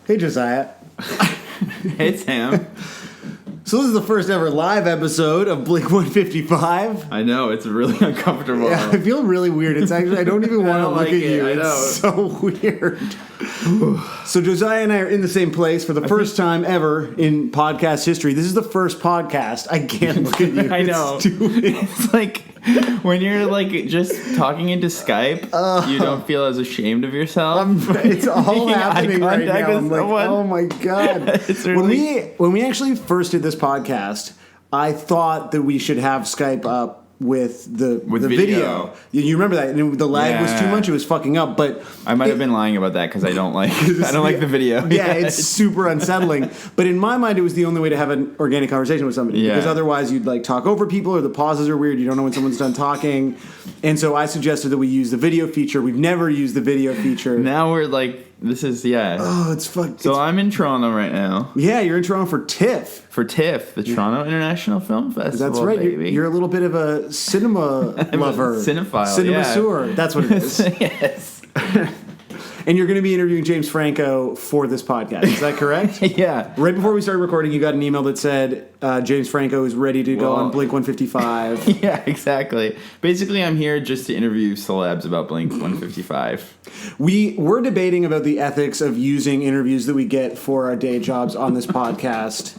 Hey, Josiah. Hey, Sam. So this is the first ever live episode of Blink 155. I know, it's really uncomfortable. Yeah, I feel really weird. It's actually, I don't even want to look at you. I know. It's so weird. So Josiah and I are in the same place for the first time ever in podcast history. This is the first podcast. I can't look at you. I know. It's stupid. It's like when you're like just talking into Skype, you don't feel as ashamed of yourself. It's all happening right now. I'm like, someone. oh my God. It's really... When we actually first did this podcast, I thought that we should have Skype up with the video. You remember that? And the lag was too much. It was fucking up. But I might have been lying about that because I don't like the video. Yeah, it's super unsettling. But in my mind, it was the only way to have an organic conversation with somebody. Yeah. Because otherwise, you'd like talk over people, or the pauses are weird. You don't know when someone's done talking. And so I suggested that we use the video feature. We've never used the video feature. Now we're like, this is, Oh, it's fucked. So I'm in Toronto right now. Yeah, you're in Toronto for TIFF. For TIFF, the Toronto International Film Festival. That's right. Baby. You're a little bit of a cinema lover. Cinephile. Cinemasseur. That's what it is. Yes. And you're going to be interviewing James Franco for this podcast. Is that correct? Yeah. Right before we started recording, you got an email that said James Franco is ready to go on Blink 155. Yeah, exactly. Basically, I'm here just to interview celebs about Blink 155. We're debating about the ethics of using interviews that we get for our day jobs on this podcast.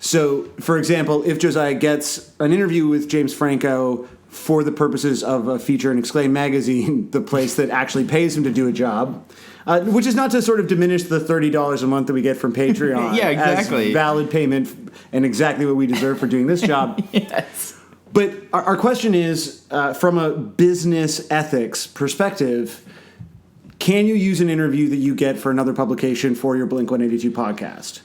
So, for example, if Josiah gets an interview with James Franco for the purposes of a feature in Exclaim magazine, the place that actually pays him to do a job, which is not to sort of diminish the $30 a month that we get from Patreon. Yeah, exactly. As valid payment and exactly what we deserve for doing this job. Yes. But our question is, from a business ethics perspective, can you use an interview that you get for another publication for your Blink 182 podcast?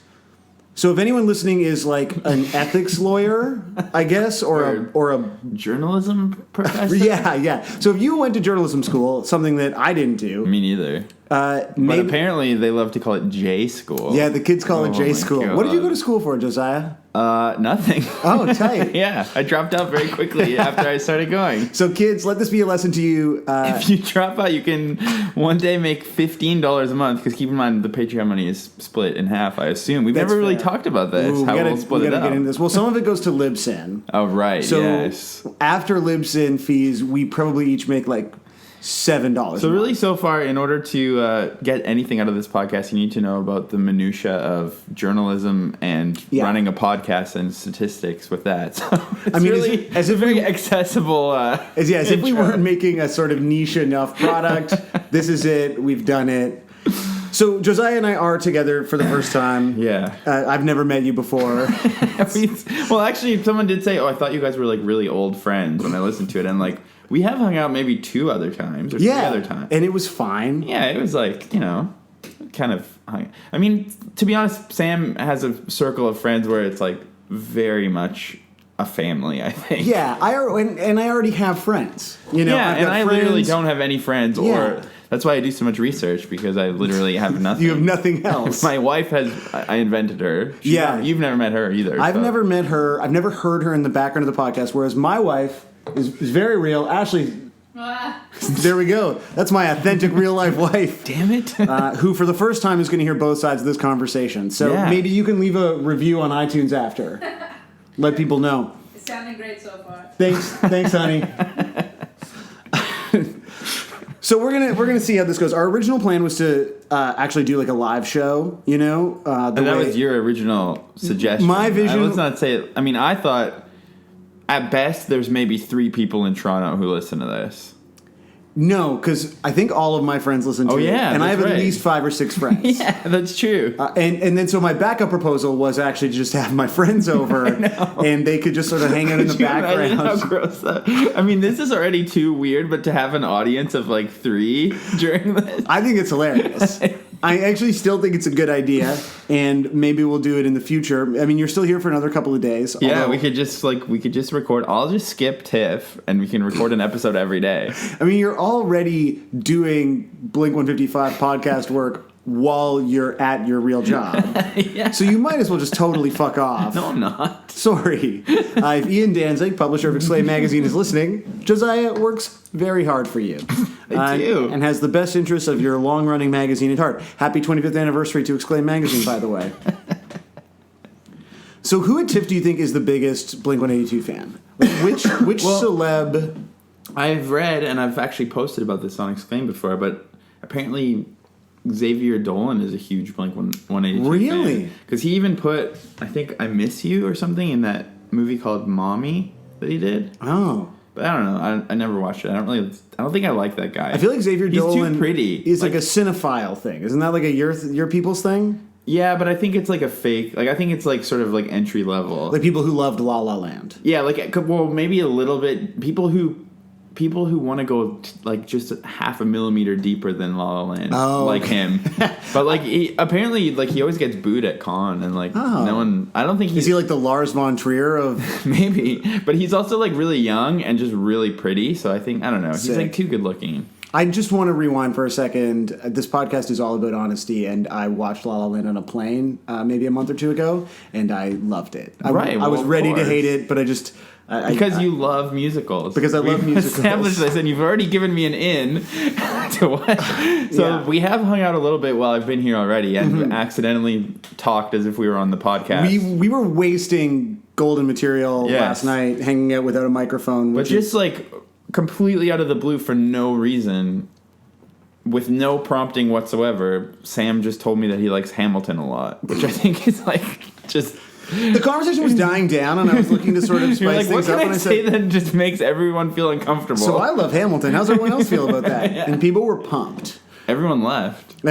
So if anyone listening is like an ethics lawyer, I guess, or a journalism professor? Yeah. So if you went to journalism school, something that I didn't do. Me neither. But apparently they love to call it J school. Yeah, the kids call it J school. God. What did you go to school for, Josiah? Nothing. Oh, tight. Yeah, I dropped out very quickly after I started going. So kids, let this be a lesson to you. If you drop out, you can one day make $15 a month, because keep in mind the Patreon money is split in half, I assume. We've never really taled about this, we'll split it up. Get into this. Well, some of it goes to Libsyn. Oh, right, so yes. After Libsyn fees, we probably each make like $7. So really, so far, in order to get anything out of this podcast, you need to know about the minutia of journalism and running a podcast and statistics with that. So it's really as if very accessible. As if we weren't making a sort of niche enough product. This is it. We've done it. So Josiah and I are together for the first time. Yeah. I've never met you before. Well, actually, someone did say, I thought you guys were like really old friends when I listened to it, and like. We have hung out maybe 2 other times or 3 other times. And it was fine. Yeah, it was like, kind of... I mean, to be honest, Sam has a circle of friends where it's like very much a family, I think. Yeah, I already have friends. I literally don't have any friends or... That's why I do so much research, because I literally have nothing. You have nothing else. My wife I invented her. You've never met her either. I've never met her. I've never heard her in the background of the podcast, whereas my wife... is very real. Ashley, there we go. That's my authentic real-life wife. Damn it. Who, for the first time, is going to hear both sides of this conversation. So maybe you can leave a review on iTunes after. Let people know. It's sounding great so far. Thanks, honey. So we're gonna see how this goes. Our original plan was to actually do like a live show. And that was your original suggestion. My vision. Let's not say it. I mean, I thought. At best, there's maybe 3 people in Toronto who listen to this. No, because I think all of my friends listen to it. And I have at least 5 or 6 friends. Yeah, that's true. And then so my backup proposal was actually just to have my friends over and they could just sort of hang out in the background. How gross that. I mean, this is already too weird, but to have an audience of like 3 during this. I think it's hilarious. I actually still think it's a good idea, and maybe we'll do it in the future. I mean, you're still here for another couple of days. Yeah, we could just record. I'll just skip TIFF, and we can record an episode every day. I mean, you're already doing Blink 155 podcast work while you're at your real job. Yeah. So you might as well just totally fuck off. No, I'm not. Sorry. If Ian Danzig, publisher of Exclaim magazine, is listening, Josiah works very hard for you. I do. And has the best interests of your long-running magazine at heart. Happy 25th anniversary to Exclaim Magazine, by the way. So who at TIFF do you think is the biggest Blink-182 fan? Like which celeb? I've read, and I've actually posted about this on Exclaim before, but apparently Xavier Dolan is a huge Blink-182 Really? Because he even put, I think, I Miss You or something in that movie called Mommy that he did. Oh. But I don't know. I never watched it. I don't think I like that guy. I feel like Xavier Dolan too pretty. Is like a cinephile thing. Isn't that like a your people's thing? Yeah, but I think it's like a fake. Like I think it's like sort of like entry level. Like people who loved La La Land. Yeah, like well, maybe a little bit. People who want to go like just half a millimeter deeper than La La Land, like him. But like he apparently like he always gets booed at con, and like no one. I don't think he's. Is he like the Lars von Trier of maybe? But he's also like really young and just really pretty. So I don't know. Sick. He's like too good looking. I just want to rewind for a second. This podcast is all about honesty, and I watched La La Land on a plane maybe a month or two ago, and I loved it. I was ready to hate it, but I just... Because you love musicals. Because I love musicals. Established this, and you've already given me an in to what? So we have hung out a little bit while I've been here already, and accidentally talked as if we were on the podcast. We were wasting golden material last night, hanging out without a microphone. But just like completely out of the blue for no reason, with no prompting whatsoever, Sam just told me that he likes Hamilton a lot, which I think is like just... The conversation was dying down, and I was looking to sort of spice things up. What can I say that just makes everyone feel uncomfortable? So I love Hamilton. How's everyone else feel about that? And people were pumped. Everyone left.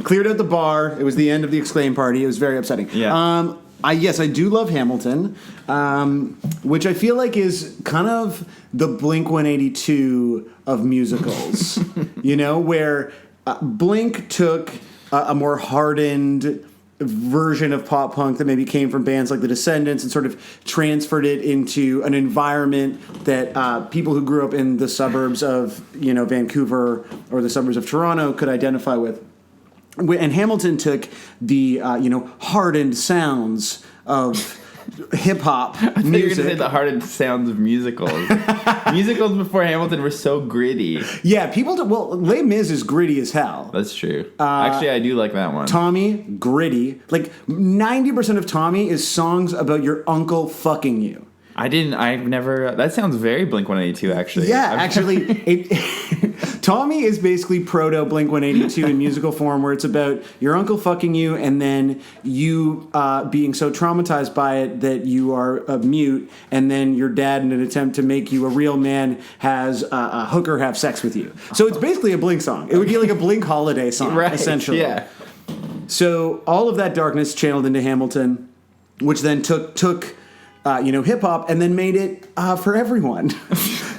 Cleared out the bar. It was the end of the Exclaim party. It was very upsetting. Yeah. I do love Hamilton, which I feel like is kind of the Blink-182 of musicals. You know, where Blink took a more hardened version of pop punk that maybe came from bands like the Descendants and sort of transferred it into an environment that people who grew up in the suburbs of Vancouver or the suburbs of Toronto could identify with. And Hamilton took the hardened sounds of hip hop music. I thought you were going to say the hardened sounds of musicals. Musicals before Hamilton were so gritty. Yeah, Les Mis is gritty as hell. That's true. Actually, I do like that one. Tommy, gritty. Like 90% of Tommy is songs about your uncle fucking you. I've never... That sounds very Blink-182, actually. Yeah, actually, Tommy is basically proto Blink-182 in musical form, where it's about your uncle fucking you and then you being so traumatized by it that you are mute, and then your dad, in an attempt to make you a real man, has a hooker have sex with you. So it's basically a Blink song. It would be like a Blink holiday song, essentially. Yeah. So all of that darkness channeled into Hamilton, which then took hip hop, and then made it for everyone.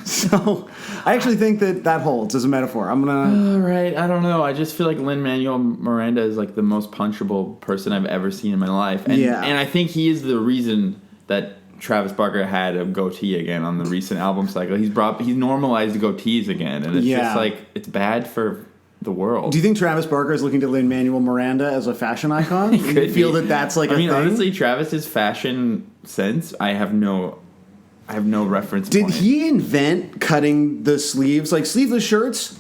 So I actually think that holds as a metaphor. I'm gonna. All right, I don't know. I just feel like Lin-Manuel Miranda is like the most punchable person I've ever seen in my life, and I think he is the reason that Travis Barker had a goatee again on the recent album cycle. He's normalized goatees again, and it's just like it's bad for the world. Do you think Travis Barker is looking to Lin-Manuel Miranda as a fashion icon? Do you feel that's like a thing? Honestly, Travis's fashion sense, I have no reference point. Did he invent cutting the sleeves? Like sleeveless shirts,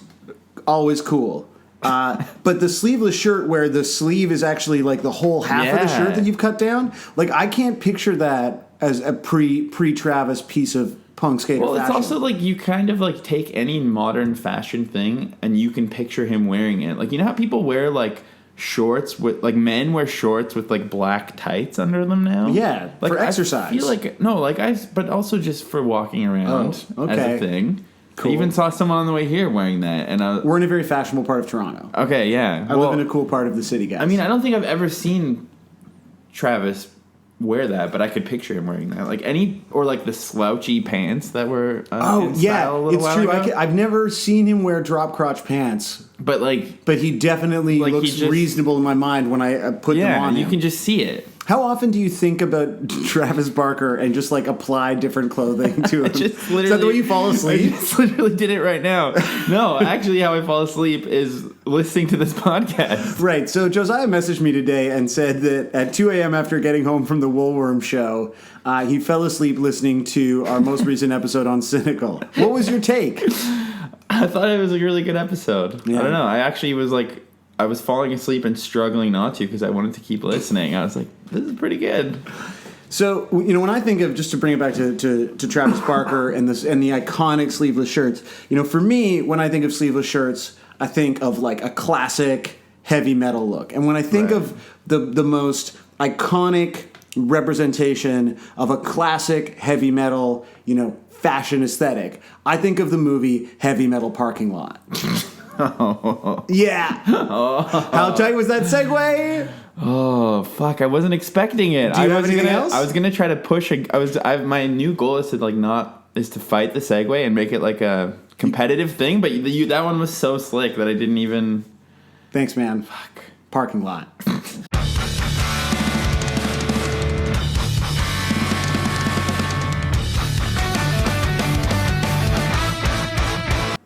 always cool. But the sleeveless shirt where the sleeve is actually like the whole half of the shirt that you've cut down, like I can't picture that as a pre-Travis piece of punk skater fashion. It's also like you kind of like take any modern fashion thing and you can picture him wearing it. Like, you know how people wear like shorts with like men wear shorts with like black tights under them now? Yeah, like, for exercise. I feel like but also just for walking around as a thing. Cool. I even saw someone on the way here wearing that, and we're in a very fashionable part of Toronto. Okay, yeah. I live in a cool part of the city, guys. I mean, I don't think I've ever seen Travis wear that, but I could picture him wearing that, like the slouchy pants that were in style a little while true. ago. I've never seen him wear drop crotch pants, but he definitely looks reasonable in my mind when I put them on. You him. Can just see it. How often do you think about Travis Barker and just like apply different clothing to him? Is that the way you fall asleep? I just literally did it right now. No, actually, how I fall asleep is listening to this podcast. Right. So Josiah messaged me today and said that at 2 a.m. after getting home from the Woolworm show, he fell asleep listening to our most recent episode on Cynical. What was your take? I thought it was a really good episode. Yeah. I don't know. I actually was like, I was falling asleep and struggling not to because I wanted to keep listening. I was like, this is pretty good. So, when I think of, just to bring it back to Travis Barker and the iconic sleeveless shirts, for me, when I think of sleeveless shirts, I think of like a classic heavy metal look. And when I think of the most iconic representation of a classic heavy metal, fashion aesthetic, I think of the movie Heavy Metal Parking Lot. Oh. Yeah. Oh. How tight was that segue? Oh, fuck. I wasn't expecting it. Do you have anything else? I was going to try to push my new goal is to to fight the segue and make it like a competitive thing, but that one was so slick that I didn't even. Thanks, man. Fuck. Parking lot.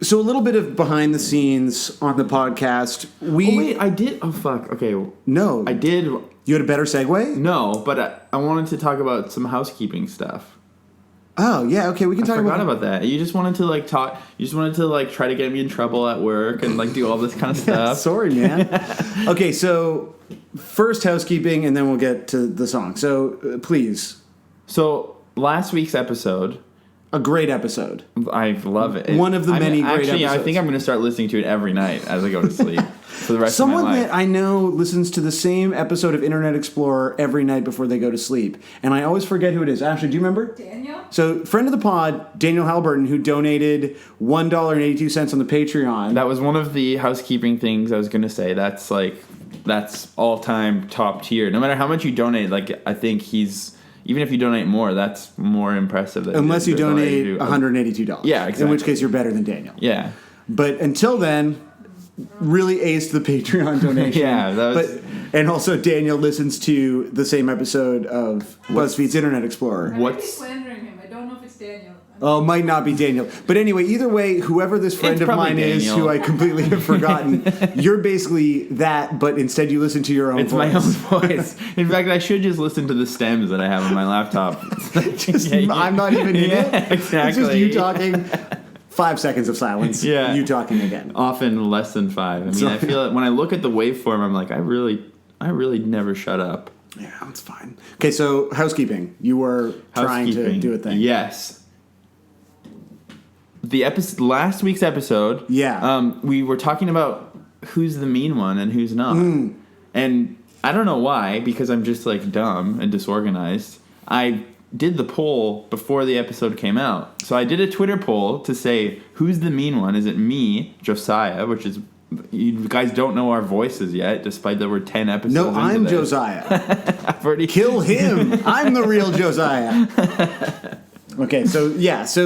So a little bit of behind the scenes on the podcast. I did. Oh, fuck. Okay. No. I did. You had a better segue? No, but I wanted to talk about some housekeeping stuff. Oh, yeah. Okay, we can talk about... I forgot about that. You just wanted to, talk... You just wanted to, try to get me in trouble at work and, do all this kind of stuff. Sorry, man. Okay, so first housekeeping, and then we'll get to the song. So, please. So, last week's episode... A great episode. I love it. One of the many great episodes. I think I'm going to start listening to it every night as I go to sleep for the rest of my life. Someone that I know listens to the same episode of Internet Explorer every night before they go to sleep. And I always forget who it is. Ashley, do you remember? Daniel? So, friend of the pod, Daniel Halberton, who donated $1.82 on the Patreon. That was one of the housekeeping things I was going to say. That's all-time top tier. No matter how much you donate, I think he's... Even if you donate more, that's more impressive. Unless you donate $182. Yeah, exactly. In which case you're better than Daniel. Yeah. But until then, really aced the Patreon donation. Yeah. That was... And also Daniel listens to the same episode of BuzzFeed's Internet Explorer. I might be slandering him. I don't know if it's Daniel. Oh, might not be Daniel. But anyway, either way, whoever this friend of mine is, who I completely have forgotten, you're basically that, but instead you listen to your own voice. It's my own voice. In fact, I should just listen to the stems that I have on my laptop. I'm not even in it. Exactly. It's just you talking. 5 seconds of silence. Yeah. You talking again. Often less than 5. I mean, I feel like when I look at the waveform, I'm like, I really never shut up. Yeah, that's fine. Okay, so housekeeping. You were trying to do a thing. Yes. Last week's episode, we were talking about who's the mean one and who's not. And I don't know why, because I'm just dumb and disorganized. I did the poll before the episode came out. So I did a Twitter poll to say, who's the mean one? Is it me, Josiah, which is... You guys don't know our voices yet, despite that we're 10 episodes into No, I'm this. Josiah. I've already... Kill him. I'm the real Josiah. Okay, so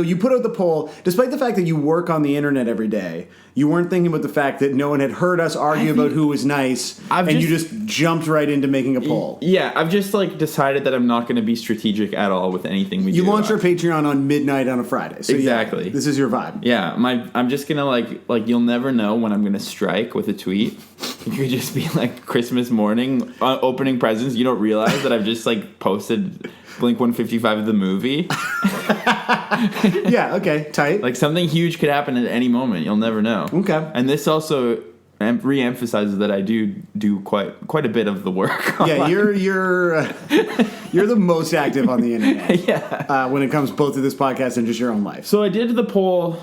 you put out the poll. Despite the fact that you work on the internet every day, you weren't thinking about the fact that no one had heard us argue about who was nice, you just jumped right into making a poll. Yeah, I've just decided that I'm not going to be strategic at all with anything we do. You launched our Patreon on midnight on a Friday. So exactly. Yeah, this is your vibe. Yeah, I'm just going to you'll never know when I'm going to strike with a tweet. It could just be Christmas morning, opening presents. You don't realize that I've just posted Blink 155 the movie. Yeah, okay, tight. Something huge could happen at any moment. You'll never know. Okay. And this also re-emphasizes that I do quite a bit of the work. Yeah, you're the most active on the internet. Yeah. When it comes both to this podcast and just your own life. So I did the poll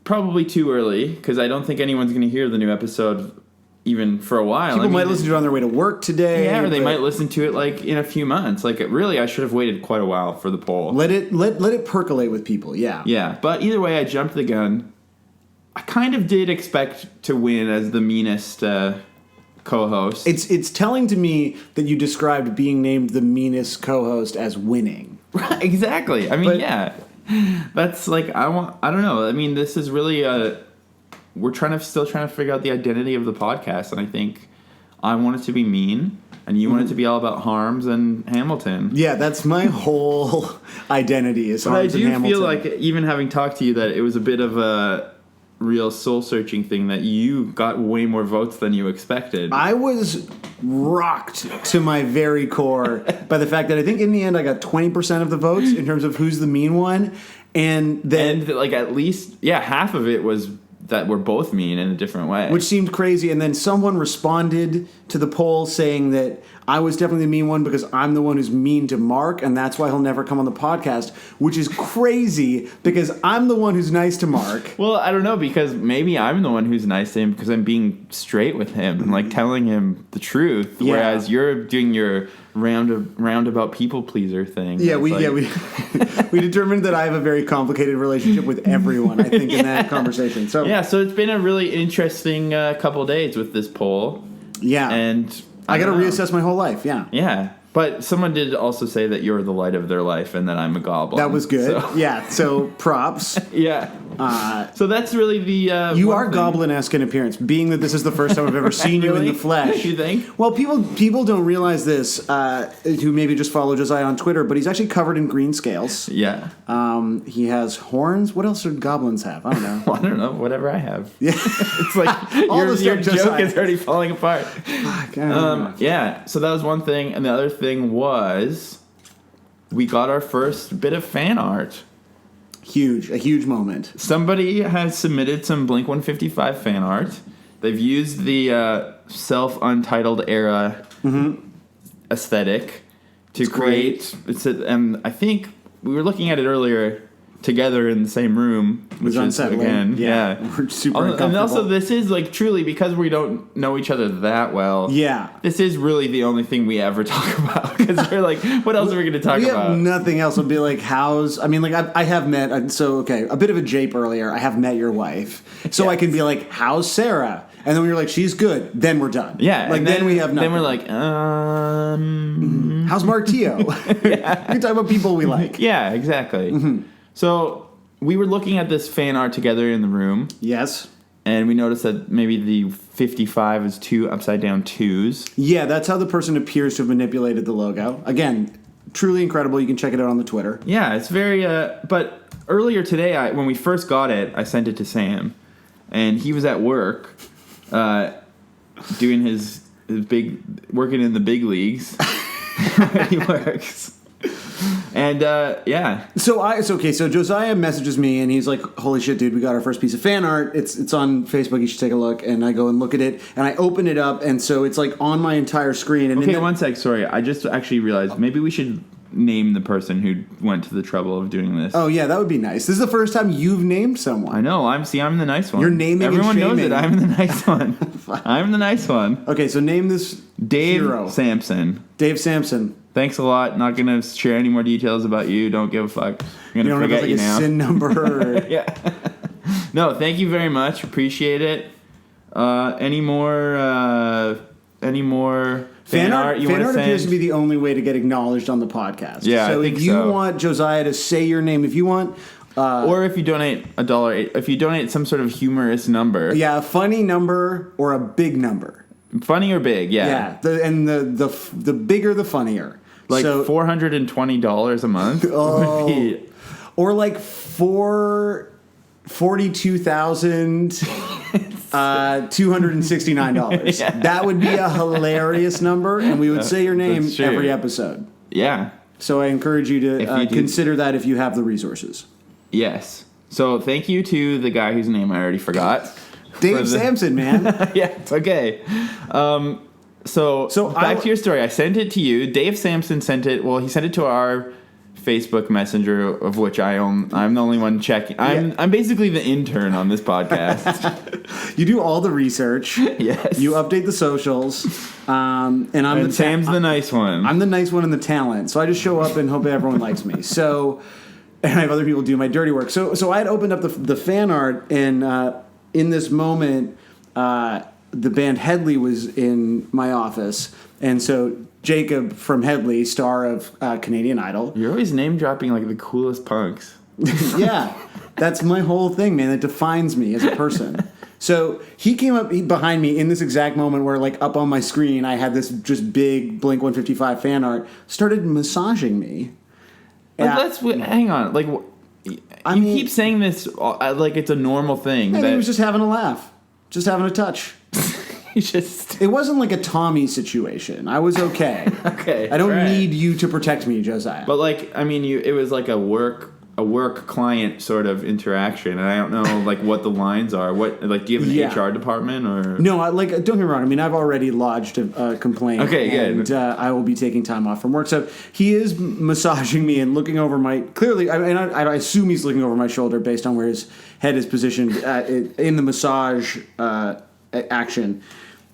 probably too early because I don't think anyone's going to hear the new episode even for a while. People might listen to it on their way to work today. Yeah, or they might listen to it in a few months. Really, I should have waited quite a while for the poll. Let it percolate with people. Yeah. Yeah, but either way, I jumped the gun. I kind of did expect to win as the meanest co-host. It's telling to me that you described being named the meanest co-host as winning. Right, exactly. I mean, yeah. That's I don't know. I mean, this is really we're still trying to figure out the identity of the podcast, and I think I want it to be mean, and you want it to be all about Harms and Hamilton. Yeah, that's my whole identity is Harms and Hamilton. But I do feel even having talked to you, that it was a bit of a real soul-searching thing, that you got way more votes than you expected. I was rocked to my very core by the fact that I think in the end I got 20% of the votes in terms of who's the mean one, and then at least half of it was that we're both mean in a different way. Which seemed crazy. And then someone responded to the poll saying that I was definitely the mean one because I'm the one who's mean to Mark, and that's why he'll never come on the podcast, which is crazy because I'm the one who's nice to Mark. Well, I don't know, because maybe I'm the one who's nice to him because I'm being straight with him and, like, telling him the truth, whereas you're doing your roundabout people pleaser thing. Yeah, we determined that I have a very complicated relationship with everyone, I think, in that conversation. So so it's been a really interesting couple days with this poll. Yeah. And I got to reassess my whole life, yeah. Yeah. But someone did also say that you're the light of their life and that I'm a goblin. That was good. So. Yeah, so props. Yeah. So that's really the... you are goblin-esque in appearance, being that this is the first time I've ever seen you in the flesh. You think? Well, people don't realize this, who maybe just follow Josiah on Twitter, but he's actually covered in green scales. Yeah. He has horns. What else do goblins have? I don't know. Well, I don't know. Whatever I have. Yeah. It's like your joke is already falling apart. Yeah. So that was one thing. And the other thing was we got our first bit of fan art. A huge moment. Somebody has submitted some Blink-155 fan art. They've used the self-untitled era aesthetic to create. And I think we were looking at it earlier together in the same room, which is again, we're super uncomfortable. And also, this is like truly because we don't know each other that well. Yeah, this is really the only thing we ever talk about because we're like, what else are we going to talk about? We have nothing else. It'll be like, I mean, like I have met. So okay, a bit of a jape earlier. I have met your wife, so I can be like, how's Sarah? And then when you're like, she's good, then we're done. Yeah, like then we have nothing. Then we're like, how's Mark Teo? We can talk about people we like. Yeah, exactly. Mm-hmm. So we were looking at this fan art together in the room. Yes. And we noticed that maybe the 55 is 2 upside down 2s. Yeah, that's how the person appears to have manipulated the logo. Again, truly incredible. You can check it out on the Twitter. Yeah, it's very... but earlier today, when we first got it, I sent it to Sam. And he was at work doing his big... working in the big leagues. He works. And, So Josiah messages me, and he's like, holy shit, dude, we got our first piece of fan art. It's on Facebook. You should take a look. And I go and look at it, and I open it up, and so it's, like, on my entire screen. And okay, one sec. Sorry. I just actually realized maybe we should name the person who went to the trouble of doing this. Oh, yeah, that would be nice. This is the first time you've named someone. I know. I'm the nice one. You're naming Everyone and shaming. knows it. I'm the nice one. I'm the nice one. Okay, so name this Dave hero. Sampson. Dave Sampson. Thanks a lot. Not going to share any more details about you. Don't give a fuck. I'm going to forget you now. SIN number. Yeah. No, thank you very much. Appreciate it. Any more fan art you want to send? Fan art appears to be the only way to get acknowledged on the podcast. Yeah, so I think if you want Josiah to say your name, if you want... or if you donate $1, if you donate some sort of humorous number. Yeah, a funny number or a big number. Funny or big, yeah. Yeah, the bigger the funnier. Like $420 a month. Oh, or like $42,269. Yeah. That would be a hilarious number, and we would say your name every episode. Yeah. So I encourage you to consider that if you have the resources. Yes. So thank you to the guy whose name I already forgot. Dave Sampson, man. Yeah, it's okay. So back to your story. I sent it to you. Dave Sampson sent it. Well, he sent it to our Facebook Messenger, of which I'm the only one checking. I'm basically the intern on this podcast. You do all the research. Yes. You update the socials. And Sam's the nice one. I'm the nice one and the talent. So I just show up and hope everyone likes me. So, and I have other people do my dirty work. So I had opened up the fan art, and in this moment, the band Headley was in my office, and so Jacob from Headley, star of Canadian Idol. You're always name dropping like the coolest punks. Yeah, that's my whole thing, man. It defines me as a person. So he came up behind me in this exact moment where, like, up on my screen, I had this just big Blink-155 fan art, started massaging me. Hang on, like, you keep saying this like it's a normal thing. He was just having a laugh, just having a touch. It wasn't like a Tommy situation. I was okay. Okay. I don't need you to protect me, Josiah. But, like, I mean, it was like a work a work client sort of interaction, and I don't know like what the lines are. What like do you have an HR department or no? Don't get me wrong. I mean, I've already lodged a complaint. Okay, and, good. I will be taking time off from work. So he is massaging me and looking over my. Clearly, I assume he's looking over my shoulder based on where his head is positioned in the massage action.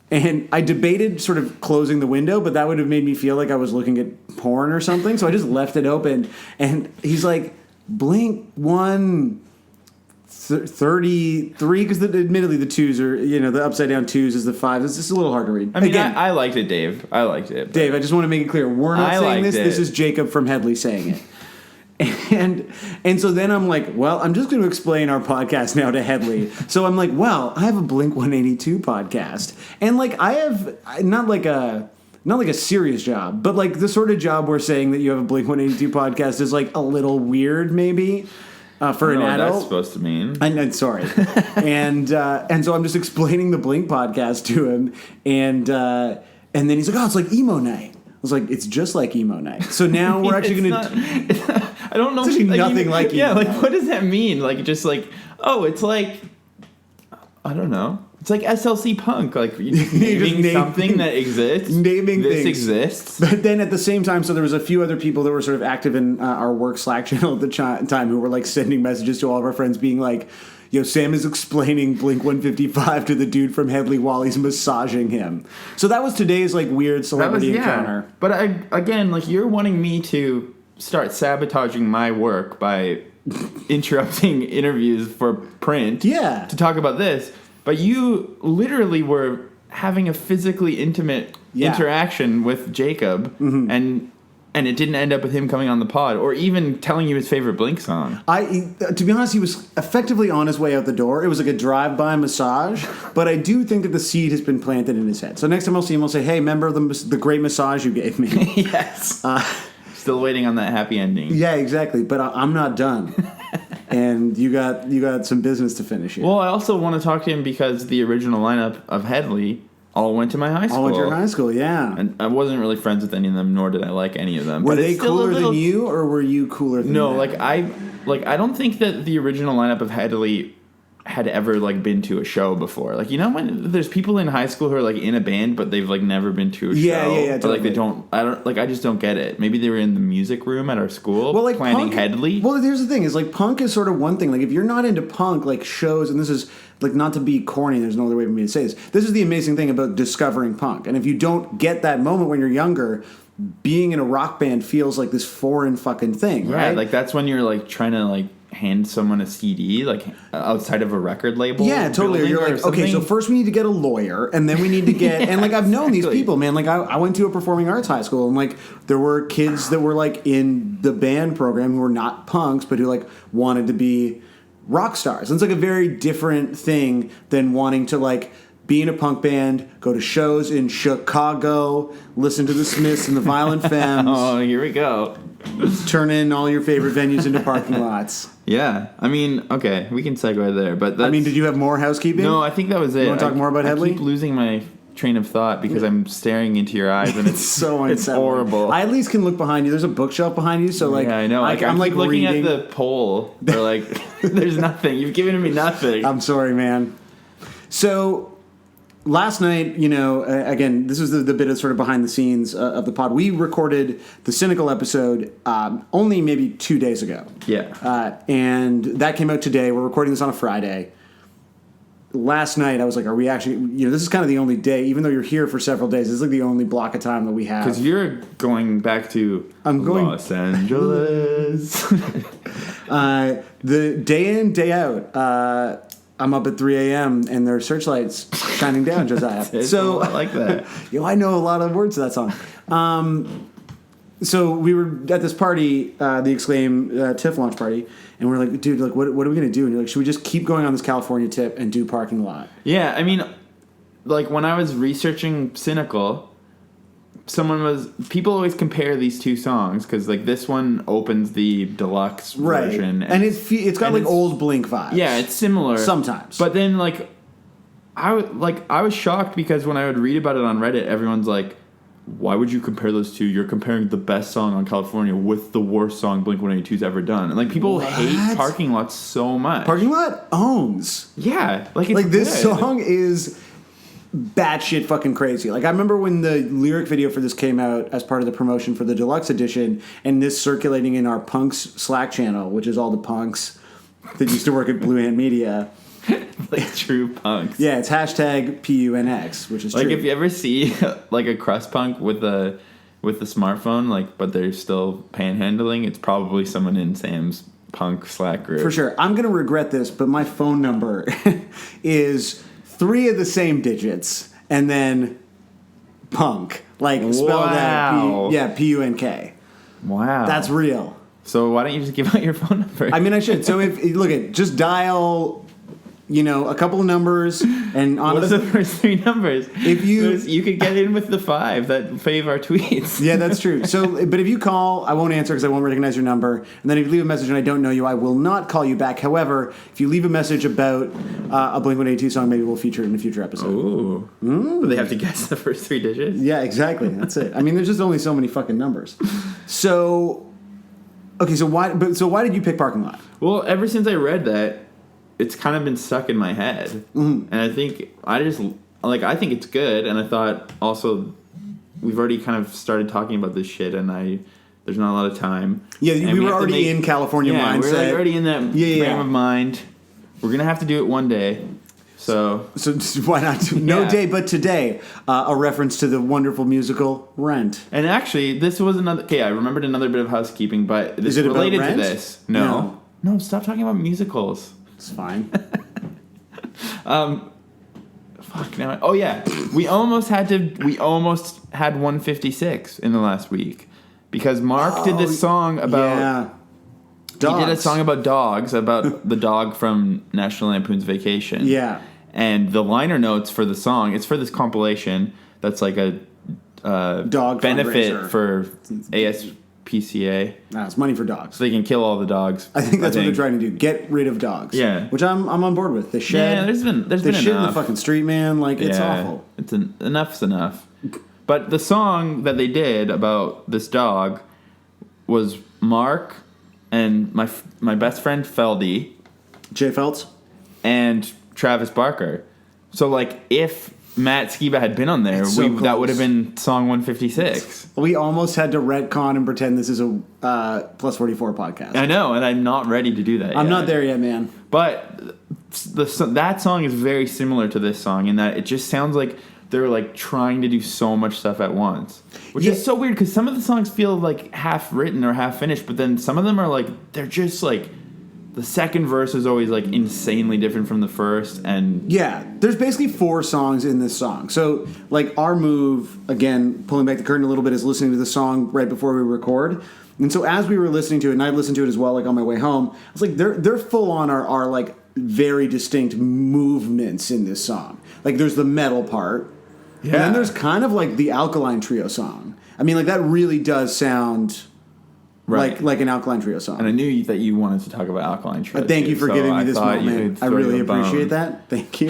And I debated sort of closing the window, but that would have made me feel like I was looking at porn or something. So I just left it open. And he's like, blink 133, because admittedly the twos are, the upside down twos is the fives. It's just a little hard to read. I mean, again, I liked it, Dave. I liked it. Dave, I just want to make it clear. We're not saying this. This is Jacob from Headley saying it. And so then I'm like, well, I'm just going to explain our podcast now to Headley. So I'm like, well, I have a Blink 182 podcast, and like I have not like a serious job, but like the sort of job we're saying that you have a Blink 182 podcast is like a little weird, maybe for an adult. That's supposed to mean. I'm sorry, and so I'm just explaining the Blink podcast to him, and then he's like, oh, it's like emo night. I was like, it's just like emo night. So now we're actually going to. I don't know. It's actually nothing like emo. Yeah, like what does that mean? Like just like, oh, it's like, I don't know. It's like SLC punk, like naming something that exists. Naming this things exists. But then at the same time, so there was a few other people that were sort of active in our work Slack channel at the time who were like sending messages to all of our friends being like, yo, Sam is explaining Blink 155 to the dude from Headley while he's massaging him. So that was today's like weird celebrity encounter. But again, like you're wanting me to start sabotaging my work by interrupting interviews for print to talk about this. But you literally were having a physically intimate interaction with Jacob, and it didn't end up with him coming on the pod or even telling you his favorite Blink song. To be honest, he was effectively on his way out the door. It was like a drive-by massage, but I do think that the seed has been planted in his head. So next time I'll see him, I'll say, hey, remember the great massage you gave me? Yes. Still waiting on that happy ending. Yeah, exactly. But I'm not done. And you got some business to finish here. Well, I also want to talk to him because the original lineup of Headley all went to my high school. All went to your high school, yeah. And I wasn't really friends with any of them, nor did I like any of them. Were they cooler than you, or were you cooler than them? No, I don't think that the original lineup of Headley had ever like been to a show before. Like, you know when there's people in high school who are like in a band but they've like never been to a show. Yeah. But like I just don't get it. Maybe they were in the music room at our school planning Headley. Well, here's the thing, is like punk is sort of one thing. Like if you're not into punk, like shows, and this is like not to be corny, there's no other way for me to say this. This is the amazing thing about discovering punk. And if you don't get that moment when you're younger, being in a rock band feels like this foreign fucking thing, right? Like that's when you're like trying to like hand someone a CD like outside of a record label. Yeah, totally. You're like, okay, so first we need to get a lawyer, and then we need to get and like I've known these people, man. Like I went to a performing arts high school, and like there were kids that were like in the band program who were not punks, but who like wanted to be rock stars. And it's like a very different thing than wanting to like be in a punk band, go to shows in Chicago, listen to the Smiths and the Violent Femmes. Oh, here we go. Turn in all your favorite venues into parking lots. Yeah. I mean, okay, we can segue there. But I mean, did you have more housekeeping? No, I think that was it. You want to talk more about Headley? I keep losing my train of thought because I'm staring into your eyes and it's so it's horrible. I at least can look behind you. There's a bookshelf behind you, so like yeah, I know. I'm like looking at the pole. Or like, there's nothing. You've given me nothing. I'm sorry, man. So last night, again, this was the bit of sort of behind the scenes of the pod. We recorded the Cynical episode only maybe 2 days ago. Yeah. And that came out today. We're recording this on a Friday. Last night, I was like, are we actually, this is kind of the only day, even though you're here for several days, this is like the only block of time that we have. Because you're going back to Los Angeles. The day in, day out, I'm up at 3 a.m. and there are searchlights shining down, Josiah. So I like that. I know a lot of words to that song. So we were at this party, the Exclaim TIFF launch party, and we're like, dude, like, what are we gonna do? And you're like, should we just keep going on this California tip and do parking lot? Yeah, I mean, like when I was researching Cynical, people always compare these two songs because like this one opens the deluxe version, and it's got like old Blink vibes. Yeah, it's similar sometimes, but then I was shocked because when I would read about it on Reddit, everyone's like, why would you compare those two? You're comparing the best song on California with the worst song Blink-182's ever done. And like people hate Parking Lot so much. Parking Lot owns. Yeah, like it's like this good. song is batshit fucking crazy. Like I remember when the lyric video for this came out as part of the promotion for the deluxe edition, and this circulating in our punks Slack channel, which is all the punks that used to work at Blue Hand Media. Like true punks. Yeah, it's #PUNX, which is like true. if you ever see like a crust punk with a smartphone, like but they're still panhandling, it's probably someone in Sam's punk Slack group. For sure. I'm gonna regret this, but my phone number is 3 of the same digits and then punk. Like spelled out PUNK. Wow. That's real. So why don't you just give out your phone number? I mean I should. So if look at just dial a couple of numbers, and what's the first 3 numbers? If you could get in with the 5 that fave our tweets. Yeah, that's true. So, but if you call, I won't answer because I won't recognize your number. And then if you leave a message and I don't know you, I will not call you back. However, if you leave a message about a Blink-182 song, maybe we'll feature it in a future episode. Ooh. But they have to guess the first 3 digits? Yeah, exactly. That's it. I mean, there's just only so many fucking numbers. So, okay, so why did you pick Parking Lot? Well, ever since I read that, it's kind of been stuck in my head. Mm-hmm. And I think it's good, and I thought also we've already kind of started talking about this shit, and there's not a lot of time. Yeah, we were already in California mindset. We're like already in that frame of mind. We're going to have to do it one day. So why not? No day but today. A reference to the wonderful musical Rent. And actually, this was another... Okay, I remembered another bit of housekeeping, but this is related to this. No, stop talking about musicals. It's fine. Fuck now. Oh yeah, we almost had 156 in the last week because Mark did this song about dogs. He did a song about dogs, about the dog from National Lampoon's Vacation. Yeah. And the liner notes for the song, it's for this compilation that's like a dog benefit fundraiser for ASPCA. It's money for dogs. So they can kill all the dogs. I think that's what they're trying to do. Get rid of dogs. Yeah. Which I'm on board with. They shed. Yeah, there's been shit enough. in the fucking street, man. Like, it's awful. Enough's enough. But the song that they did about this dog was Mark and my best friend Feldy. Jay Feltz? And Travis Barker. So, like, if Matt Skiba had been on there, that would have been song 156. We almost had to retcon and pretend this is a Plus 44 podcast. I know, and I'm not ready to do that yet. I'm not there yet, man. But that song is very similar to this song in that it just sounds like they're like trying to do so much stuff at once. Which is so weird because some of the songs feel like half written or half finished, but then some of them are like, they're just like, the second verse is always like insanely different from the first, and there's basically 4 songs in this song. So like our move, again, pulling back the curtain a little bit, is listening to the song right before we record. And so as we were listening to it, and I listened to it as well, like on my way home, I was like, they're full on are like very distinct movements in this song. Like there's the metal part, and then there's kind of like the Alkaline Trio song. I mean, like that really does sound like an Alkaline Trio song. And I knew that you wanted to talk about Alkaline Trio. Thank you for giving me this moment. I really appreciate that. Thank you.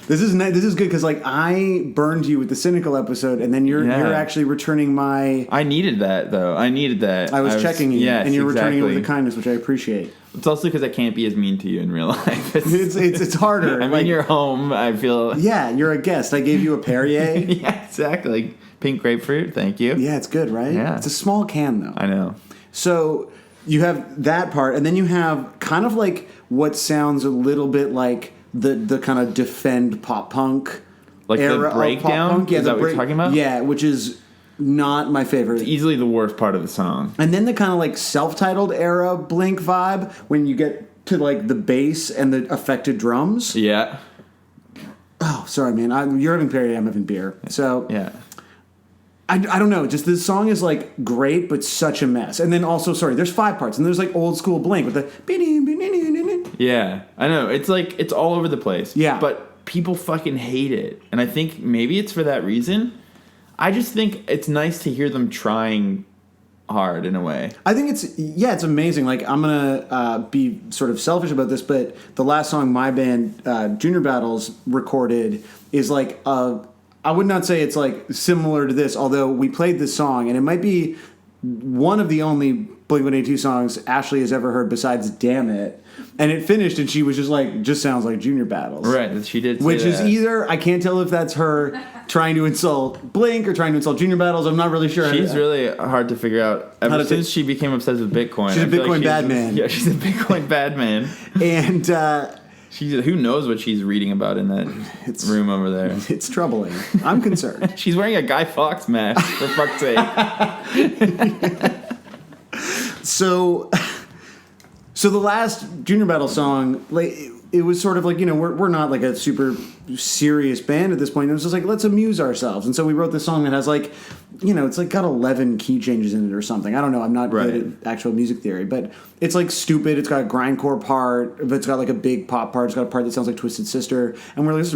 This is good because like I burned you with the cynical episode, and then you're actually returning my. I needed that though. I was checking you, and you're returning it with a kindness, which I appreciate. It's also because I can't be as mean to you in real life. It's harder. I'm in your home. I feel. Yeah, you're a guest. I gave you a Perrier. Yeah, exactly. Pink grapefruit. Thank you. Yeah, it's good, right? Yeah. It's a small can though. I know. So you have that part, and then you have kind of like what sounds a little bit like the kind of defend pop punk like era the breakdown. Of pop punk. Yeah, is that what you're talking about? Yeah, which is not my favorite. It's easily the worst part of the song. And then the kind of like self-titled era Blink vibe when you get to like the bass and the affected drums. Yeah. Oh, sorry, man. You're having Perrier, I'm having beer. So yeah. I don't know. Just this song is like great, but such a mess. And then also, there's 5 parts, and there's like old school Blink with the. Yeah, I know. It's like it's all over the place. Yeah, but people fucking hate it, and I think maybe it's for that reason. I just think it's nice to hear them trying hard in a way. I think it's amazing. Like I'm gonna be sort of selfish about this, but the last song my band Junior Battles recorded is like a I would not say it's like similar to this, although we played this song, and it might be one of the only Blink-182 songs Ashley has ever heard besides Damn It. And it finished, and she was just like, just sounds like Junior Battles. Right, she did say Which that. is either, I can't tell if that's her trying to insult Blink or trying to insult Junior Battles. I'm not really sure. She's really hard to figure out ever since she became obsessed with Bitcoin. She's a Bitcoin bad man. Yeah, she's a Bitcoin bad man. And who knows what she's reading about in that room over there. It's troubling. I'm concerned. She's wearing a Guy Fawkes mask, for fuck's sake. So the last Junior Battle song, like, it was sort of like, we're not like a super serious band at this point. It was just like, let's amuse ourselves. And so we wrote this song that has like, it's like got 11 key changes in it or something. I don't know. I'm not good at actual music theory, but it's like stupid. It's got a grindcore part, but it's got like a big pop part. It's got a part that sounds like Twisted Sister. And we're like,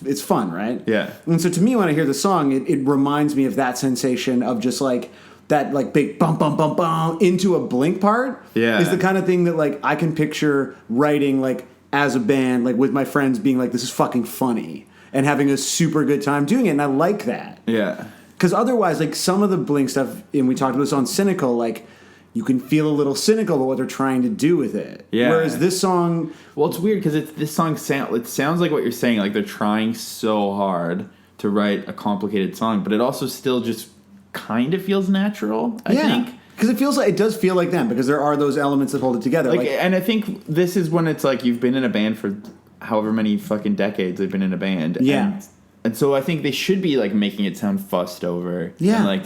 it's fun, right? Yeah. And so to me, when I hear the song, it reminds me of that sensation of just like, that like big bum bum bum bum into a Blink part is the kind of thing that like I can picture writing like as a band, like with my friends being like, this is fucking funny and having a super good time doing it. And I like that. Yeah. Because otherwise, like some of the Blink stuff, and we talked about this on Cynical, like you can feel a little cynical about what they're trying to do with it. Yeah. Whereas this song, well, it's weird because this song it sounds like what you're saying, like they're trying so hard to write a complicated song, but it also still just kind of feels natural, I think. Because it does feel like them, because there are those elements that hold it together. And I think this is when it's like you've been in a band for however many fucking decades they've been in a band. Yeah. And so I think they should be like making it sound fussed over. Yeah. And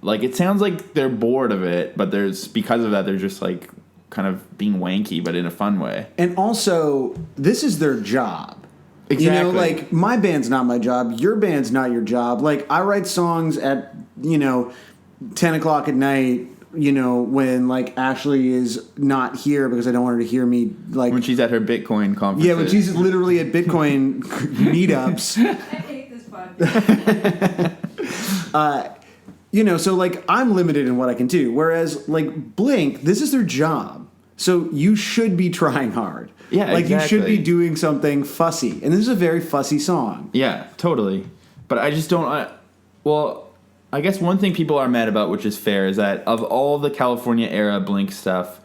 like it sounds like they're bored of it, but because of that they're just like kind of being wanky, but in a fun way. And also, this is their job. Exactly. Like, my band's not my job. Your band's not your job. Like, I write songs at, 10 o'clock at night, when, like, Ashley is not here because I don't want her to hear me, like... When she's at her Bitcoin conference. Yeah, when she's literally at Bitcoin meetups. I hate this podcast. So, like, I'm limited in what I can do. Whereas, like, Blink, this is their job. So you should be trying hard. Yeah, like, exactly. you should be doing something fussy. And this is a very fussy song. Yeah, totally. But I just don't... I guess one thing people are mad about, which is fair, is that of all the California-era Blink stuff,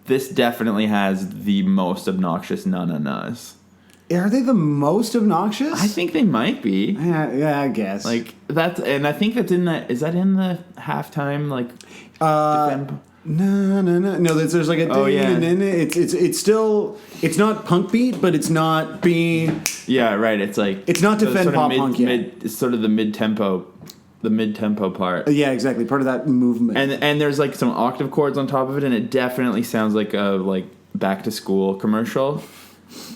this definitely has the most obnoxious na-na-nas. Are they the most obnoxious? I think they might be. Yeah, I guess. Like, and I think that's in the... Is that in the halftime, like... No. There's like a it's still, it's not punk beat, but it's not being. Yeah, right. It's like it's not defend pop punk yet. It's sort of the mid tempo part. Yeah, exactly. Part of that movement. And there's like some octave chords on top of it, and it definitely sounds like a back to school commercial.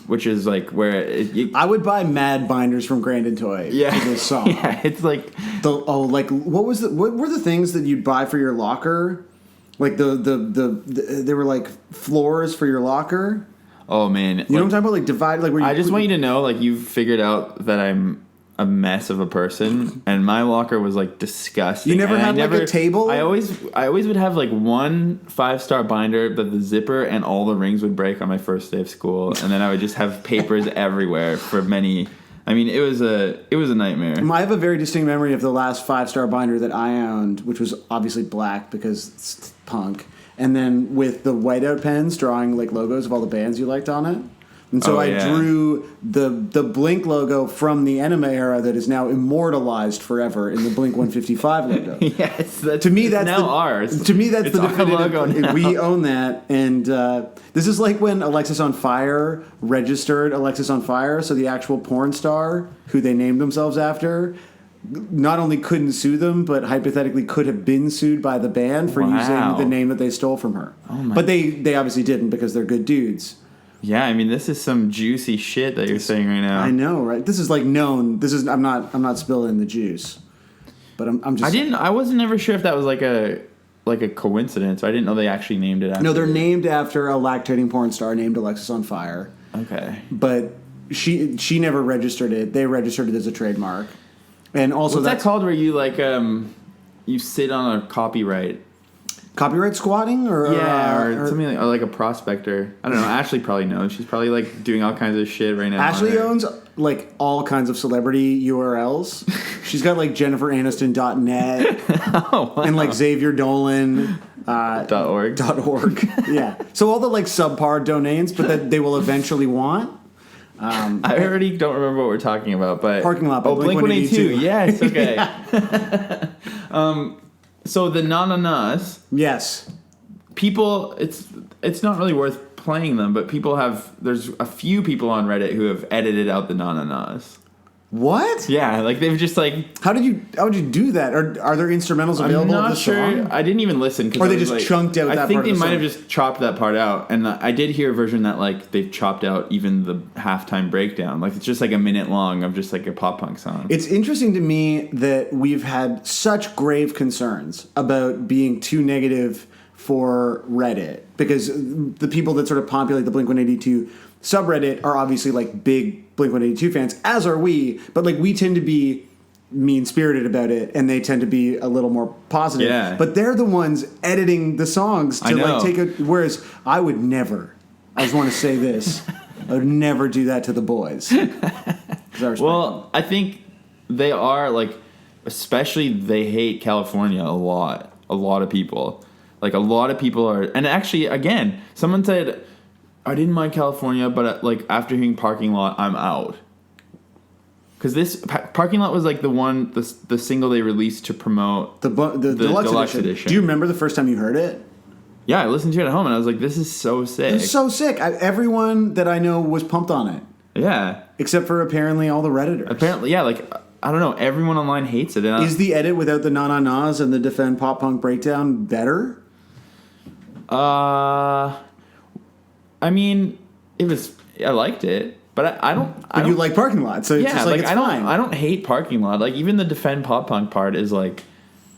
Which is like where I would buy Mad binders from Grand & Toy to this song. Yeah, it's like what were the things that you'd buy for your locker? Like they were like floors for your locker. Oh man, you know what I'm talking about? Like divided, like where you I just want you to know, like you've figured out that I'm a mess of a person, and my locker was like disgusting. You never had like a table? I always would have like one 5-star binder that the zipper and all the rings would break on my first day of school, and then I would just have papers everywhere for many. I mean, it was a nightmare. I have a very distinct memory of the last 5-star binder that I owned, which was obviously black because it's punk, and then with the whiteout pens drawing like logos of all the bands you liked on it. And so I drew the Blink logo from the Enema era that is now immortalized forever in the Blink 155 logo. Yes, to me that's now ours. To me that's it's the definitive logo now. We own that, and this is like when Alexis on Fire registered Alexis on Fire, so the actual porn star who they named themselves after not only couldn't sue them, but hypothetically could have been sued by the band for using the name that they stole from her. But they obviously didn't because they're good dudes. Yeah, I mean, this is some juicy shit that you're saying right now. I know, right? This is like known. This is I'm not spilling the juice, but I'm just. I wasn't ever sure if that was like a coincidence. I didn't know they actually named it after. No, they're named after a lactating porn star named Alexis on Fire. Okay, but she never registered it. They registered it as a trademark, and also what's that called? Where you like you sit on a copyright. copyright squatting or something like a prospector. I don't know. Ashley probably knows. She's probably like doing all kinds of shit right now. Ashley owns like all kinds of celebrity URLs. She's got like JenniferAniston.net oh, wow. and like Xavier Dolan. .org. Yeah. So all the like subpar domains, but that they will eventually want. I already don't remember what we're talking about, but parking lot. By Blink-182. Yes. Okay. Yeah. So the na-na-nas. Yes. People, it's not really worth playing them, but there's a few people on Reddit who have edited out the na-na-nas. What? Yeah, like they've just like. How would you do that? Are there instrumentals available? I'm not sure. Song? I didn't even listen. Or they just chunked out that part. I think they of the might song. have just chopped that part out, and I did hear a version that like they've chopped out even the halftime breakdown. Like it's just like a minute long of just like a pop punk song. It's interesting to me that we've had such grave concerns about being too negative for Reddit because the people that sort of populate the Blink-182 subreddit are obviously like big Blink-182 fans, as are we, but like we tend to be mean-spirited about it and they tend to be a little more positive. Yeah. But they're the ones editing the songs to like take whereas I would never, I just want to say this, I would never do that to the boys. Well, I think they are like, especially they hate California a lot. A lot of people. Like a lot of people are, and actually again, someone said, I didn't mind California, but like after hearing Parking Lot, I'm out. Because this Parking Lot was like the single they released to promote the deluxe edition. Do you remember the first time you heard it? Yeah, I listened to it at home and I was like, this is so sick. It's so sick. Everyone that I know was pumped on it. Yeah. Except for apparently all the Redditors. Apparently, yeah, like, I don't know, everyone online hates it. Is the edit without the na-na-nas and the Defend Pop Punk Breakdown better? I mean, I liked it, but I don't. But you like Parking Lot, so it's just like it's fine. I don't hate Parking Lot. Like even the Defend Pop Punk part is like,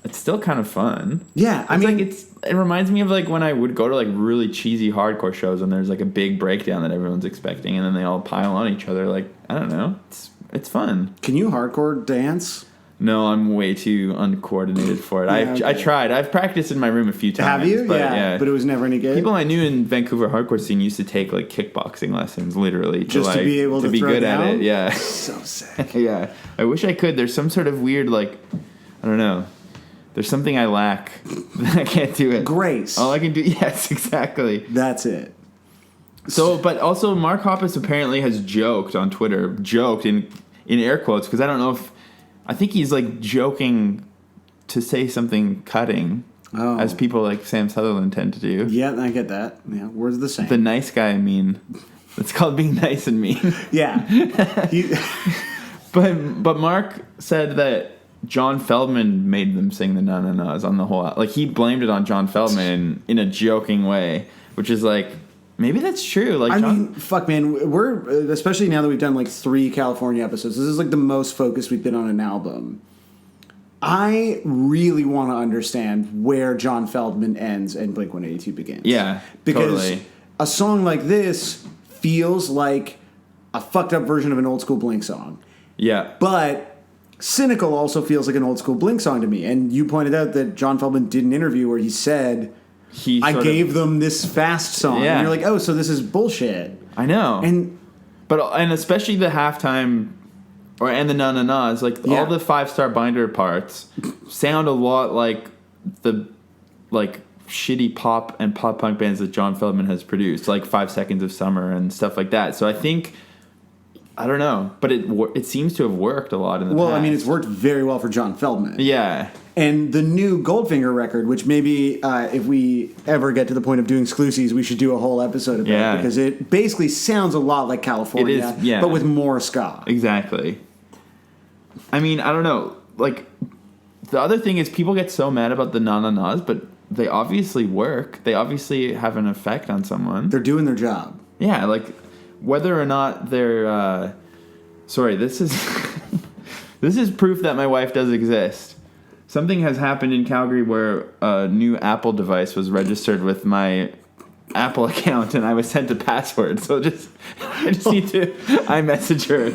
it's still kind of fun. Yeah, I mean, like it reminds me of like when I would go to like really cheesy hardcore shows and there's like a big breakdown that everyone's expecting and then they all pile on each other. Like I don't know, it's fun. Can you hardcore dance? No, I'm way too uncoordinated for it. Yeah, okay. I tried. I've practiced in my room a few times. Have you? But, yeah, but it was never any good. People I knew in Vancouver hardcore scene used to take like kickboxing lessons, literally, just to be able to be throw good down? at it. Yeah, so sick. Yeah, I wish I could. There's some sort of weird like, I don't know. There's something I lack. I can't do it. Grace. All I can do. Yes, exactly. That's it. So, but also Mark Hoppus apparently has joked on Twitter, in air quotes, because I don't know if. I think he's like joking to say something cutting, as people like Sam Sutherland tend to do. Yeah, I get that. Yeah, words the same. The nice guy mean. It's called being nice and mean. Yeah. But Mark said that John Feldman made them sing the na-na-nas on the whole. Like he blamed it on John Feldman in a joking way, which is like. Maybe that's true. Like I mean, fuck, man. We're especially now that we've done like 3 California episodes. This is like the most focused we've been on an album. I really want to understand where John Feldman ends and Blink-182 begins. Yeah, because totally. A song like this feels like a fucked up version of an old school Blink song. Yeah, but Cynical also feels like an old school Blink song to me. And you pointed out that John Feldman did an interview where he said. I gave them this fast song. Yeah. And you're like, oh, so this is bullshit. I know. And especially the halftime and the na-na-nas, like all the 5-star binder parts sound a lot like the like shitty pop and pop punk bands that John Feldman has produced, like 5 Seconds of Summer and stuff like that. So I think I don't know, but it seems to have worked a lot in the past. Well, I mean, it's worked very well for John Feldman. Yeah. And the new Goldfinger record, which maybe if we ever get to the point of doing exclusives, we should do a whole episode about because it basically sounds a lot like California, but with more ska. Exactly. I mean, I don't know. Like, the other thing is people get so mad about the na-na-nas, but they obviously work. They obviously have an effect on someone. They're doing their job. Yeah, like, whether or not they're... sorry, this is... this is proof that my wife does exist. Something has happened in Calgary where a new Apple device was registered with my Apple account, and I was sent a password. So I just need to iMessage her.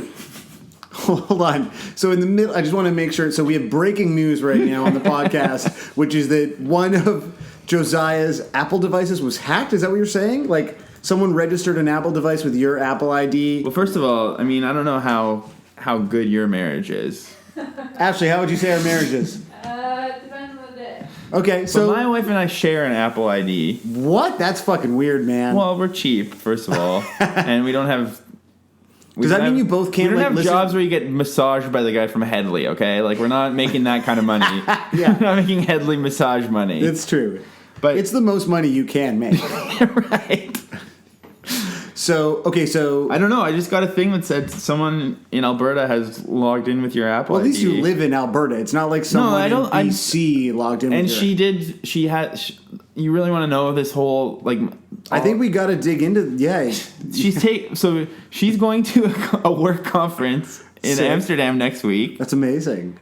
hold on. So in the middle, I just want to make sure. So we have breaking news right now on the podcast, which is that one of Josiah's Apple devices was hacked. Is that what you're saying? Like someone registered an Apple device with your Apple ID? Well, first of all, I mean, I don't know how good your marriage is. Ashley, how would you say our marriage is? Depends on the day. Okay, so but my wife and I share an Apple ID. What? That's fucking weird, man. Well, we're cheap, first of all, and we don't have. Does that mean you both can't? We don't like, have listen? jobs where you get massaged by the guy from Headley. Okay, like we're not making that kind of money. Yeah. We're not making Headley massage money. It's true, but it's the most money you can make. Right. So I don't know. I just got a thing that said someone in Alberta has logged in with your Apple. Well, at least ID. you live in Alberta. It's not like someone in BC logged in. And with your... she had. You really want to know this whole like? I think we got to dig into. Yeah, so she's going to a work conference in Sick. Amsterdam next week. That's amazing.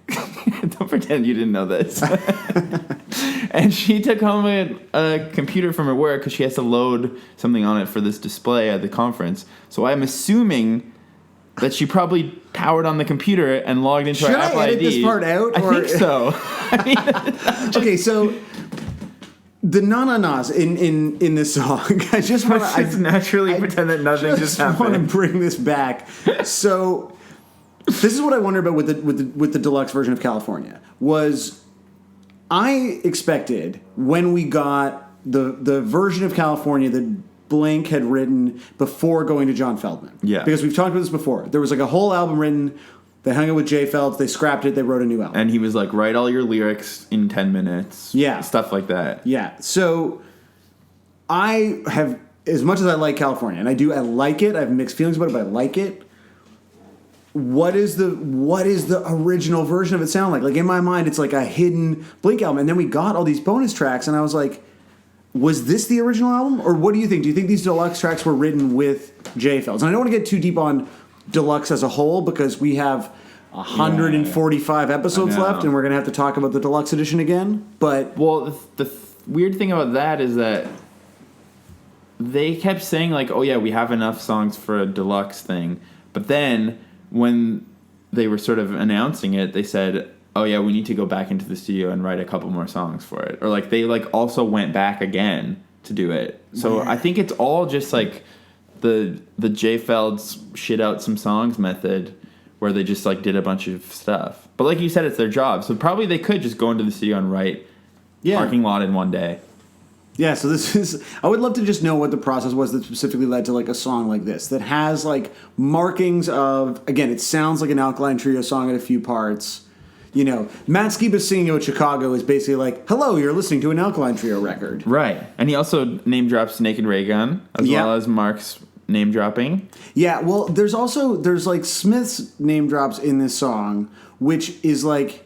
Don't pretend you didn't know this. And she took home a computer from her work because she has to load something on it for this display at the conference. So I'm assuming that she probably powered on the computer and logged into Should her Apple I edit ID. this part out? I think so. Okay, so the na-na-nas in this song, I just want to... just naturally pretend that nothing just happened. I want to bring this back. So this is what I wonder about with the deluxe version of California was... I expected when we got the version of California that Blank had written before going to John Feldman. Yeah. Because we've talked about this before. There was like a whole album written. They hung out with Jay Felds. They scrapped it. They wrote a new album. And he was like, write all your lyrics in 10 minutes. Yeah. Stuff like that. Yeah. So I have, as much as I like California, and I like it. I have mixed feelings about it, but I like it. What is the original version of it sound like? Like in my mind, it's like a hidden Blink album, and then we got all these bonus tracks, and I was like, was this the original album, or what do you think? Do you think these deluxe tracks were written with Jay Felds? And I don't want to get too deep on deluxe as a whole because we have 145 episodes left, and we're gonna have to talk about the deluxe edition again. But the weird thing about that is that they kept saying like, oh yeah, we have enough songs for a deluxe thing, but then when they were sort of announcing it, they said, oh yeah, we need to go back into the studio and write a couple more songs for it. Or like they like also went back again to do it. So I think it's all just like the Jay Felds shit out some songs method where they just like did a bunch of stuff. But like you said, it's their job. So probably they could just go into the studio and write Parking Lot in one day. Yeah, so this is... I would love to just know what the process was that specifically led to, like, a song like this that has, like, markings of... Again, it sounds like an Alkaline Trio song in a few parts. You know, Matt Skiba singing about Chicago is basically like, hello, you're listening to an Alkaline Trio record. Right. And he also name drops Naked Ray Gun, as well as Mark's name dropping. Yeah, well, there's like, Smith's name drops in this song, which is, like...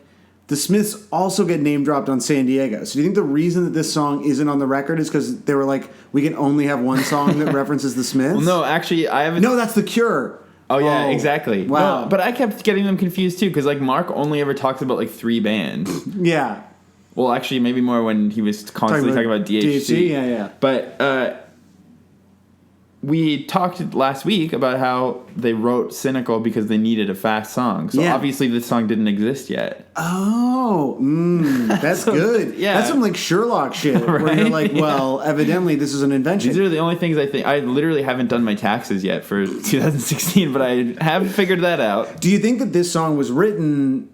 The Smiths also get name dropped on San Diego. So do you think the reason that this song isn't on the record is because they were like, we can only have one song that references the Smiths? Well, no, actually, I haven't... No, that's The Cure. Oh, yeah, exactly. Wow. No, but I kept getting them confused, too, because, like, Mark only ever talks about, like, 3 bands. Yeah. Well, actually, maybe more when he was constantly talking about DHC. Yeah. But we talked last week about how they wrote Cynical because they needed a fast song. So obviously this song didn't exist yet. Oh, that's good. Yeah. That's some like Sherlock shit where you're like, well, evidently this is an invention. These are the only things I think. I literally haven't done my taxes yet for 2016, but I have figured that out. Do you think that this song was written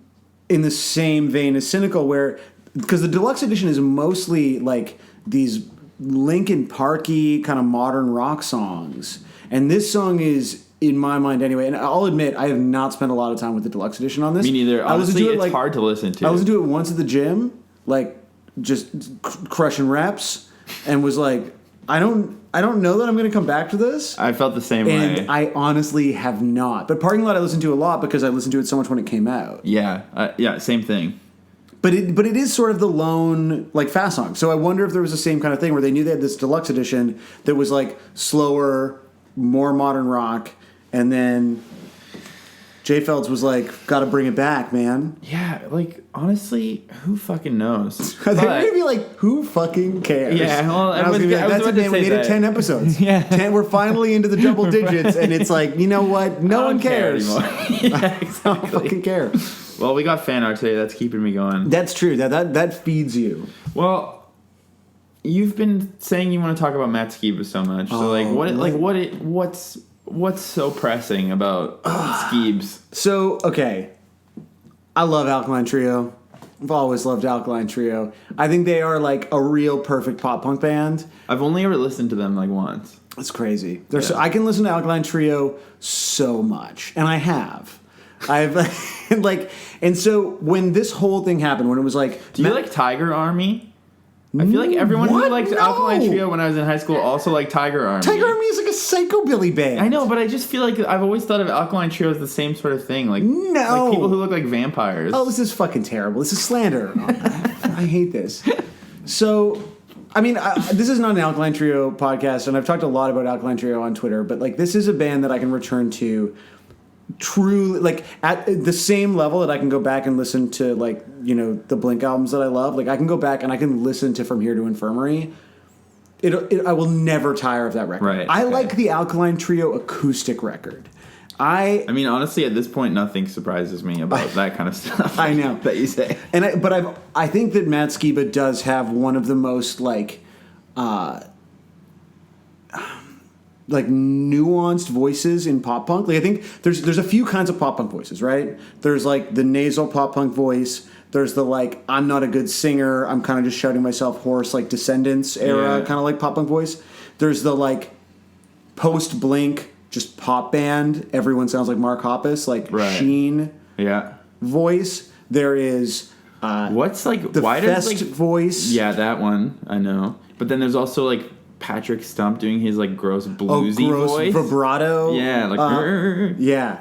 in the same vein as Cynical where, because the deluxe edition is mostly like these Linkin Parky kind of modern rock songs, and this song is, in my mind anyway, and I'll admit I have not spent a lot of time with the deluxe edition on this. Me neither. Honestly, it's hard to listen to. I listened to it once at the gym, like just crushing reps, and was like, I don't know that I'm going to come back to this. I felt the same way, and I honestly have not. But Parking Lot I listened to a lot because I listened to it so much when it came out. Yeah, same thing. But it is sort of the lone, like, fast song. So I wonder if there was the same kind of thing where they knew they had this deluxe edition that was, like, slower, more modern rock, and then... Jay Felds was like, "Gotta bring it back, man." Yeah, like honestly, who fucking knows? They're gonna be like, "Who fucking cares?" Yeah, well, I was gonna be like, "That's it, man. We made it 10 episodes. Yeah, we're finally into the double digits, and it's like, you know what? No one cares. Yeah, exactly. I don't fucking care." Well, we got fan art today. That's keeping me going. That's true. That feeds you. Well, you've been saying you want to talk about Matt Skiba so much. So what's so pressing about Skeebs? So, okay. I love Alkaline Trio. I've always loved Alkaline Trio. I think they are like a real perfect pop punk band. I've only ever listened to them like once. It's crazy. I can listen to Alkaline Trio so much, and I have. I've and so when this whole thing happened, when it was like, do you like Tiger Army? I feel like everyone who liked Alkaline Trio when I was in high school also liked Tiger Army. Tiger Army is like a psychobilly band. I know, but I just feel like I've always thought of Alkaline Trio as the same sort of thing. Like, no. Like people who look like vampires. Oh, this is fucking terrible. This is slander. I hate this. So, I mean, this is not an Alkaline Trio podcast, and I've talked a lot about Alkaline Trio on Twitter, but like this is a band that I can return to truly, like at the same level that I can go back and listen to, like, you know, the Blink albums that I love. Like I can go back and I can listen to From Here to Infirmary. I will never tire of that record. Right, I like the Alkaline Trio acoustic record. I mean, honestly, at this point, nothing surprises me about that kind of stuff. I know that you say, I think that Matt Skiba does have one of the most like nuanced voices in pop punk. Like I think there's a few kinds of pop punk voices, right? There's like the nasal pop punk voice. There's the like, I'm not a good singer, I'm kind of just shouting myself hoarse, like Descendants era kind of like pop punk voice. There's the like post Blink, just pop band, everyone sounds like Mark Hoppus, like Sheen voice. There is what's like the why Fest does like voice. Yeah, that one I know. But then there's also like Patrick Stump doing his like gross bluesy voice, vibrato. Yeah, like yeah.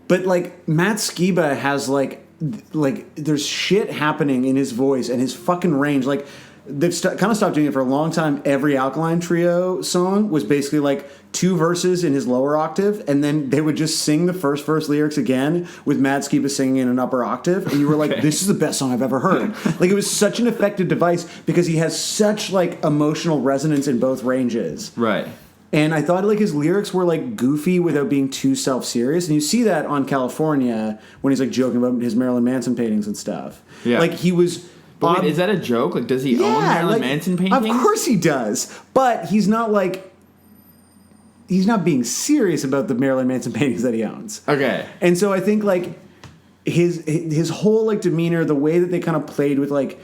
But like Matt Skiba has like there's shit happening in his voice and his fucking range. Like they've kind of stopped doing it for a long time. Every Alkaline Trio song was basically like 2 verses in his lower octave, and then they would just sing the first verse lyrics again with Matt Skiba singing in an upper octave, and you were like, this is the best song I've ever heard. Like it was such an effective device because he has such like emotional resonance in both ranges. Right. And I thought like his lyrics were like goofy without being too self-serious, and you see that on California when he's like joking about his Marilyn Manson paintings and stuff. Yeah. Like he was. But wait, is that a joke? Like, does he own Marilyn Manson paintings? Of course he does, but he's not being serious about the Marilyn Manson paintings that he owns. Okay. And so I think like his whole like demeanor, the way that they kind of played with like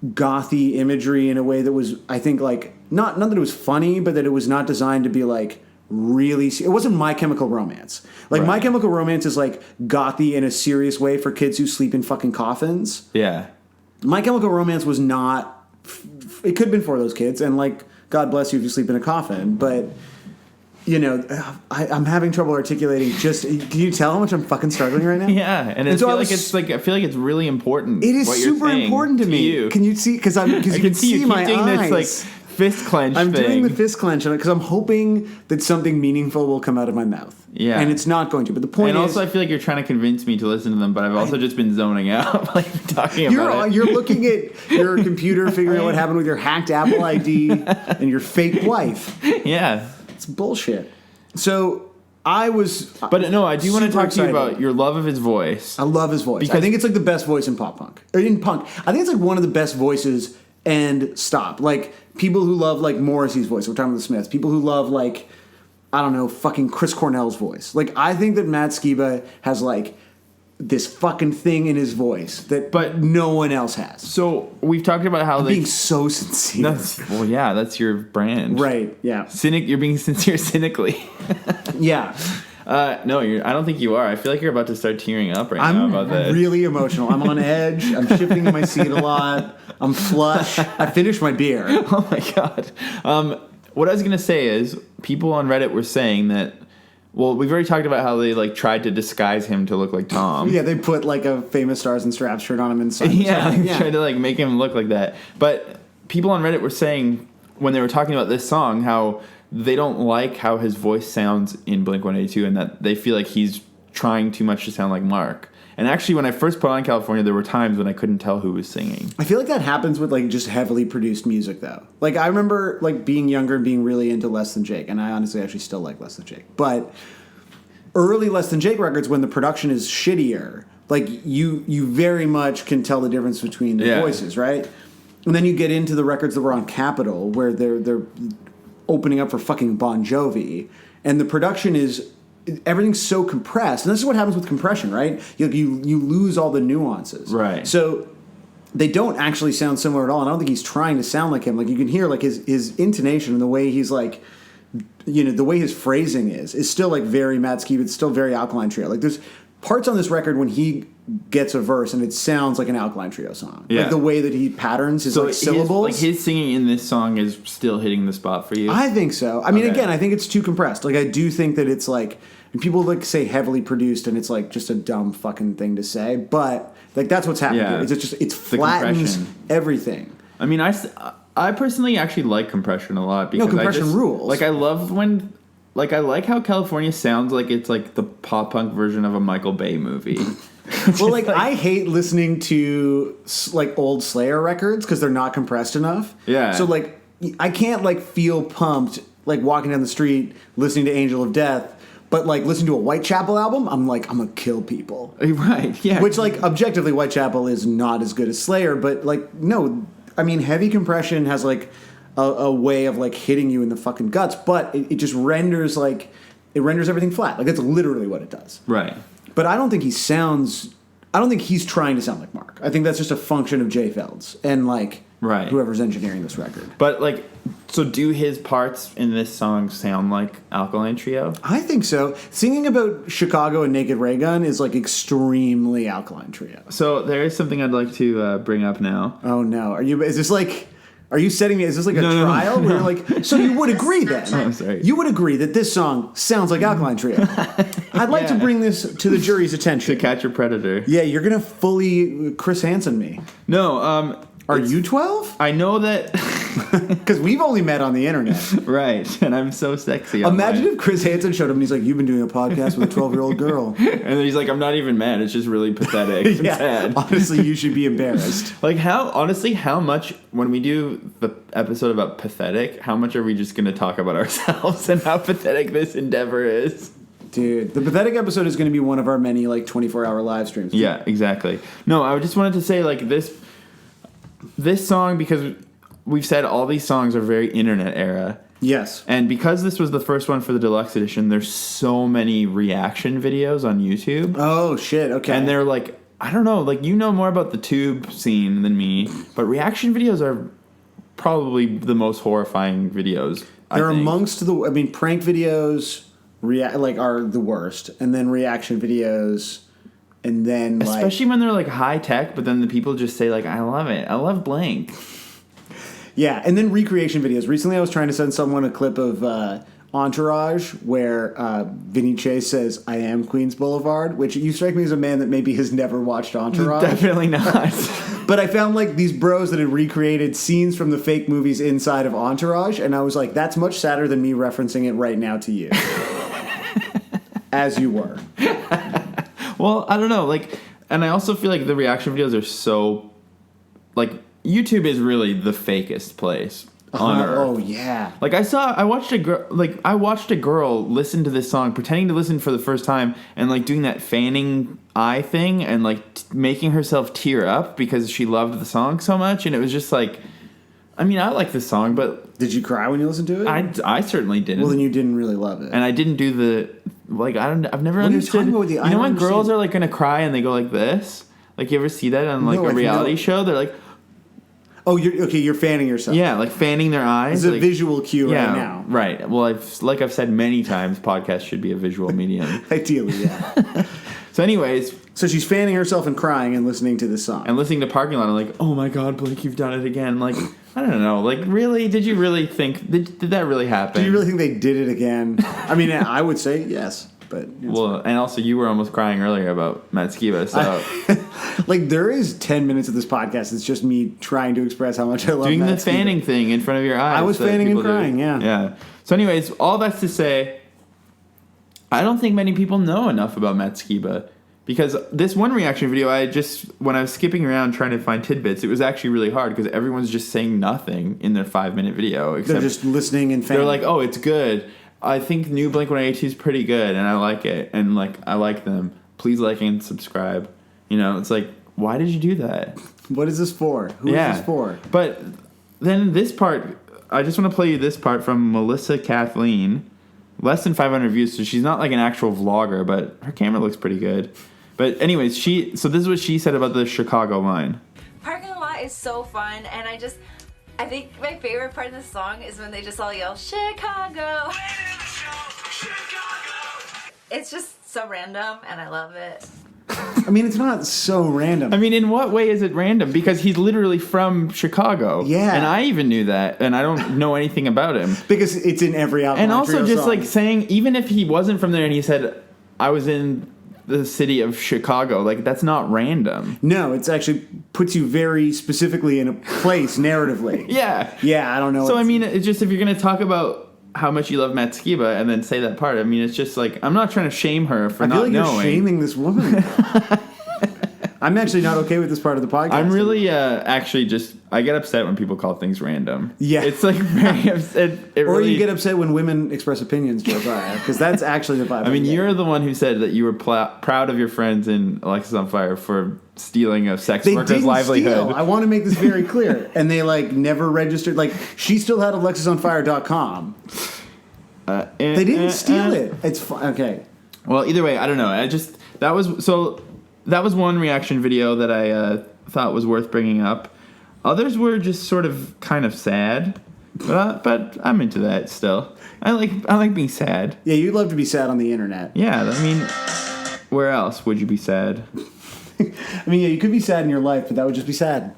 gothy imagery in a way that was, I think, like not that it was funny, but that it was not designed to be like really. It wasn't My Chemical Romance. Like My Chemical Romance is like gothy in a serious way for kids who sleep in fucking coffins. Yeah. My Chemical Romance was not. It could have been for those kids, and like God bless you if you sleep in a coffin, but. You know, I'm having trouble articulating. Just can you tell how much I'm fucking struggling right now? Yeah, and so I feel like it's really important. It is super important to me. You. Can you see? Because you can see my eyes. This, like, fist clench. I'm thing. doing the fist clench because I'm hoping that something meaningful will come out of my mouth. Yeah, and it's not going to. But the point and is, also I feel like you're trying to convince me to listen to them, but I've also just been zoning out, like talking about it. You're looking at your computer, figuring out what happened with your hacked Apple ID and your fake wife. Yeah, it's bullshit. So I was, but no, I do want to talk excited. to you about your love of his voice. I love his voice. Because I think it's like the best voice in pop punk. Or in punk, I think it's like one of the best voices. And stop. Like people who love like Morrissey's voice. We're talking about the Smiths. People who love like I don't know, fucking Chris Cornell's voice. Like I think that Matt Skiba has like this fucking thing in his voice that but no one else has. So we've talked about how being so sincere. Well, yeah, that's your brand, right? Yeah, You're being sincere cynically. Yeah. No, I don't think you are. I feel like you're about to start tearing up now about that. I'm really emotional. I'm on edge. I'm shifting in my seat a lot. I'm flush. I finished my beer. Oh my god. What I was gonna say is people on Reddit were saying that. Well, we've already talked about how they like tried to disguise him to look like Tom. Yeah, they put like a Famous Stars and Straps shirt on him inside. Yeah, tried to like make him look like that. But people on Reddit were saying when they were talking about this song how they don't like how his voice sounds in Blink-182 and that they feel like he's trying too much to sound like Mark. And actually, when I first put on California, there were times when I couldn't tell who was singing. I feel like that happens with like just heavily produced music, though. Like I remember like being younger and being really into Less Than Jake, and I honestly actually still like Less Than Jake. But early Less Than Jake records, when the production is shittier, like you very much can tell the difference between the voices, right? And then you get into the records that were on Capitol, where they're opening up for fucking Bon Jovi, and the production is. Everything's so compressed, and this is what happens with compression, right? You lose all the nuances, right? So they don't actually sound similar at all, and I don't think he's trying to sound like him. Like you can hear like his intonation and the way he's like, the way his phrasing is still like very Matt Skiba. It's still very Alkaline Trio. Like there's parts on this record when he gets a verse and it sounds like an Alkaline Trio song. Yeah. Like the way that he patterns his like syllables. His singing in this song is still hitting the spot for you? I think so. I mean, again, I think it's too compressed. Like I do think that it's like, people like say heavily produced and it's like just a dumb fucking thing to say, but like that's what's happening here. It flattens everything. I mean, I personally actually like compression a lot because compression rules. Like I love when... Like, I like how California sounds like it's, like, the pop-punk version of a Michael Bay movie. Well, like, I hate listening to, like, old Slayer records because they're not compressed enough. Yeah. So, like, I can't, like, feel pumped, like, walking down the street, listening to Angel of Death, but, like, listening to a Whitechapel album, I'm like, I'm gonna kill people. Right, yeah. Which, like, objectively, Whitechapel is not as good as Slayer, but, like, no. I mean, heavy compression has, like... A way of like hitting you in the fucking guts, but it just renders everything flat. Like that's literally what it does. Right. But I don't think he's trying to sound like Mark. I think that's just a function of Jay Felds and like whoever's engineering this record. But like, so do his parts in this song sound like Alkaline Trio? I think so. Singing about Chicago and Naked Ray Gun is like extremely Alkaline Trio. So there is something I'd like to bring up now. Oh no. Are you setting me? Is this like a trial? Where you're like, so you would agree then? Oh, sorry. You would agree that this song sounds like Alkaline Trio. I'd like to bring this to the jury's attention. To Catch a Predator. Yeah, you're gonna fully Chris Hansen me. No, are you 12? I know that because we've only met on the internet, right? And I'm so sexy. Imagine if Chris Hansen showed up and he's like, "You've been doing a podcast with a 12-year-old girl," and then he's like, "I'm not even mad. It's just really pathetic and sad." Honestly, you should be embarrassed. Like how much when we do the episode about pathetic, how much are we just going to talk about ourselves and how pathetic this endeavor is? Dude, the pathetic episode is going to be one of our many like 24-hour live streams. Yeah, exactly. No, I just wanted to say like this song, because we've said all these songs are very internet era. Yes. And because this was the first one for the deluxe edition, there's so many reaction videos on YouTube. Oh, shit. Okay. And they're like, I don't know, like you know more about the tube scene than me, but reaction videos are probably the most horrifying videos. They're amongst prank videos are the worst. And then reaction videos... And then, especially when they're like high tech, but then the people just say like, "I love it. I love blank." Yeah, and then recreation videos. Recently, I was trying to send someone a clip of Entourage where Vinny Chase says, "I am Queens Boulevard," which you strike me as a man that maybe has never watched Entourage. Definitely not. But I found like these bros that had recreated scenes from the fake movies inside of Entourage, and I was like, "That's much sadder than me referencing it right now to you." As you were. Well, I don't know, like, and I also feel like the reaction videos are so, like, YouTube is really the fakest place on earth. Oh yeah. Like I watched a girl listen to this song, pretending to listen for the first time, and like doing that fanning eye thing, and like making herself tear up because she loved the song so much, and it was just like, I mean, I like this song, but did you cry when you listened to it? I certainly didn't. Well, then you didn't really love it, and I didn't do the. Like I've never understood. You know when girls are like gonna cry and they go like this? Like you ever see that on like a reality show? They're like, "Oh, you're fanning yourself." Yeah, like fanning their eyes. It's a visual cue right now. Right. Well, I've said many times, podcasts should be a visual medium. Ideally, yeah. So, anyways, so she's fanning herself and crying and listening to this song and listening to Parking Lot. I'm like, "Oh my God, Blake, you've done it again!" Like, I don't know. Like, really? Did you really think? Did that really happen? Do you really think they did it again? I mean, I would say yes. But well, and also you were almost crying earlier about Matt Skiba, so like there is 10 minutes of this podcast. It's just me trying to express how much I love doing Matt the fanning Skiba. thing in front of your eyes. I was fanning and crying, yeah. So, anyways, all that's to say, I don't think many people know enough about Matt Skiba. Because this one reaction video, when I was skipping around trying to find tidbits, it was actually really hard because everyone's just saying nothing in their 5-minute video. Except they're just listening and fan. They're like, oh, it's good. I think new Blink-182 is pretty good, and I like it, and like I like them. Please like and subscribe. You know, it's like, why did you do that? What is this for? Who is this for? But then this part, I just want to play you this part from Melissa Kathleen. Less than 500 views, so she's not like an actual vlogger, but her camera looks pretty good. But anyways, so this is what she said about the Chicago line. Parking lot is so fun, and I think my favorite part of the song is when they just all yell, Chicago! It's just so random, and I love it. I mean, it's not so random. I mean, in what way is it random? Because he's literally from Chicago. Yeah. And I even knew that, and I don't know anything about him. Because it's in every album. And also just like saying, even if he wasn't from there and he said, I was in the city of Chicago, like that's not random. No, it's actually puts you very specifically in a place narratively. Yeah. Yeah, I don't know. So I mean, it's just if you're going to talk about how much you love Matt Skiba and then say that part, I mean, it's just like, I'm not trying to shame her for not knowing. I feel like you're shaming this woman. I'm actually not okay with this part of the podcast. I'm really actually just, I get upset when people call things random. Yeah. It's like very upset. Or you get upset when women express opinions, Josiah, because that's actually the vibe. I mean, you're the one who said that you were proud of your friends in Alexis on Fire for stealing a sex worker's livelihood. Steal. I want to make this very clear. And they like never registered. Like she still had AlexisOnFire.com. They didn't steal it. It's fine. Okay. Well, either way, I don't know. That was one reaction video that I thought was worth bringing up. Others were just sort of kind of sad, but I'm into that still. I like being sad. Yeah, you'd love to be sad on the internet. Yeah, I mean, where else would you be sad? I mean, yeah, you could be sad in your life, but that would just be sad.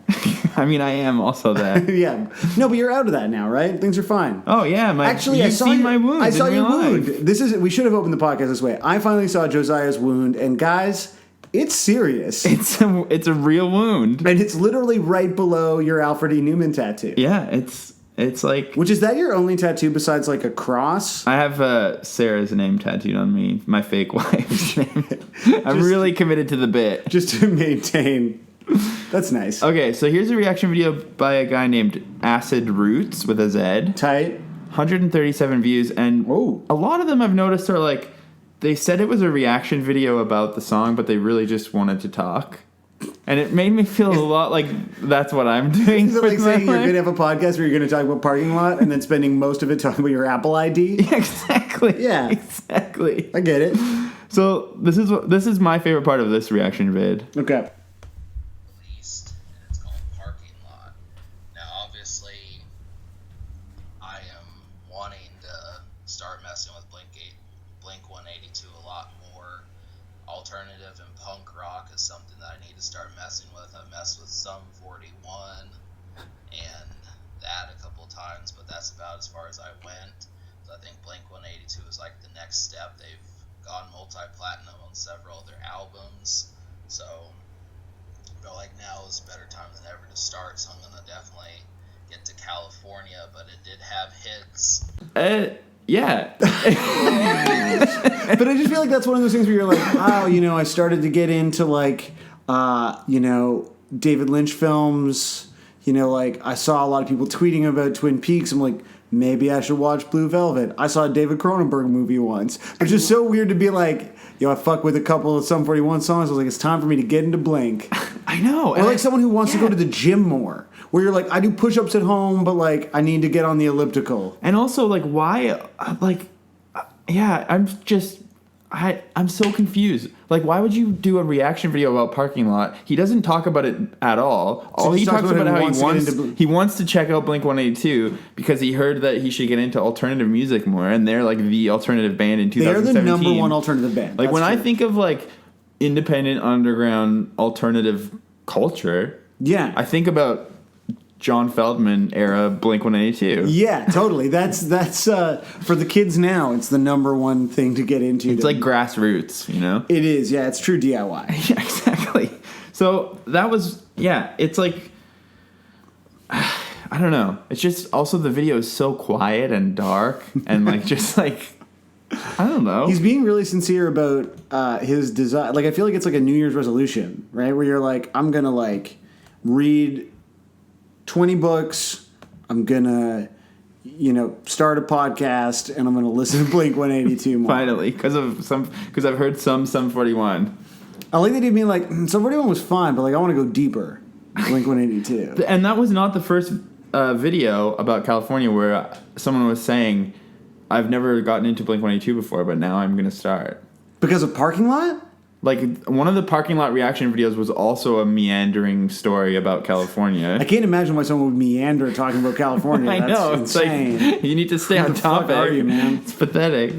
I mean, I am also that. Yeah. No, but you're out of that now, right? Things are fine. Oh, yeah. Actually, I saw my wound. I saw your wound. Life. We should have opened the podcast this way. I finally saw Josiah's wound, and guys, it's serious. It's a real wound. And it's literally right below your Alfred E. Newman tattoo. Yeah, it's like... Which, is that your only tattoo besides, like, a cross? I have Sarah's name tattooed on me, my fake wife's name. I'm really committed to the bit. Just to maintain... That's nice. Okay, so here's a reaction video by a guy named Acid Roots with a Z. Tight. 137 views, and a lot of them I've noticed are like, they said it was a reaction video about the song, but they really just wanted to talk. And it made me feel a lot like that's what I'm doing. Is it like saying you're going to have a podcast where you're going to talk about parking lot and then spending most of it talking about your Apple ID? Exactly. Yeah. Exactly. I get it. So this is my favorite part of this reaction vid. Okay. Alternative and punk rock is something that I need to start messing with. I've messed with Sum 41 and that a couple times, but that's about as far as I went. So I think Blink-182 is like the next step. They've gone multi-platinum on several of their albums, so I feel like now is a better time than ever to start. So I'm gonna definitely get to California, but it did have hits. Yeah. But I just feel like that's one of those things where you're like, wow, I started to get into like, David Lynch films. Like I saw a lot of people tweeting about Twin Peaks. I'm like, maybe I should watch Blue Velvet. I saw a David Cronenberg movie once. It's just so weird to be like, I fuck with a couple of Sum 41 songs. I was like, it's time for me to get into Blink. I know. Or like someone who wants to go to the gym more. Where you're like, I do push-ups at home, but like I need to get on the elliptical. And also like why I'm so confused. Like why would you do a reaction video about parking lot? He doesn't talk about it at all. All he talks about how he wants to check out Blink-182 because he heard that he should get into alternative music more, and they're like the alternative band in 2017. They're the number one alternative band. Like when I think of like independent underground alternative culture, yeah, I think about John Feldman era Blink-182. Yeah, totally. That's for the kids now. It's the number one thing to get into. It's like grassroots, It is. Yeah, it's true DIY. Yeah, exactly. So that was It's like I don't know. It's just also the video is so quiet and dark and like just like I don't know. He's being really sincere about his desire. Like, I feel like it's like a New Year's resolution, right? Where you're like, I'm going to, like, read 20 books. I'm going to, start a podcast, and I'm going to listen to Blink-182 more. Finally, because I've heard some Sum 41. I like that he'd be like, Sum 41 was fine, but, like, I want to go deeper. Blink-182. And that was not the first video about California where someone was saying, I've never gotten into Blink-182 before, but now I'm going to start. Because of Parking Lot? Like, one of the parking lot reaction videos was also a meandering story about California. I can't imagine why someone would meander talking about California. I know. That's insane. It's like, you need to stay on topic. Fuck are you, man? It's pathetic.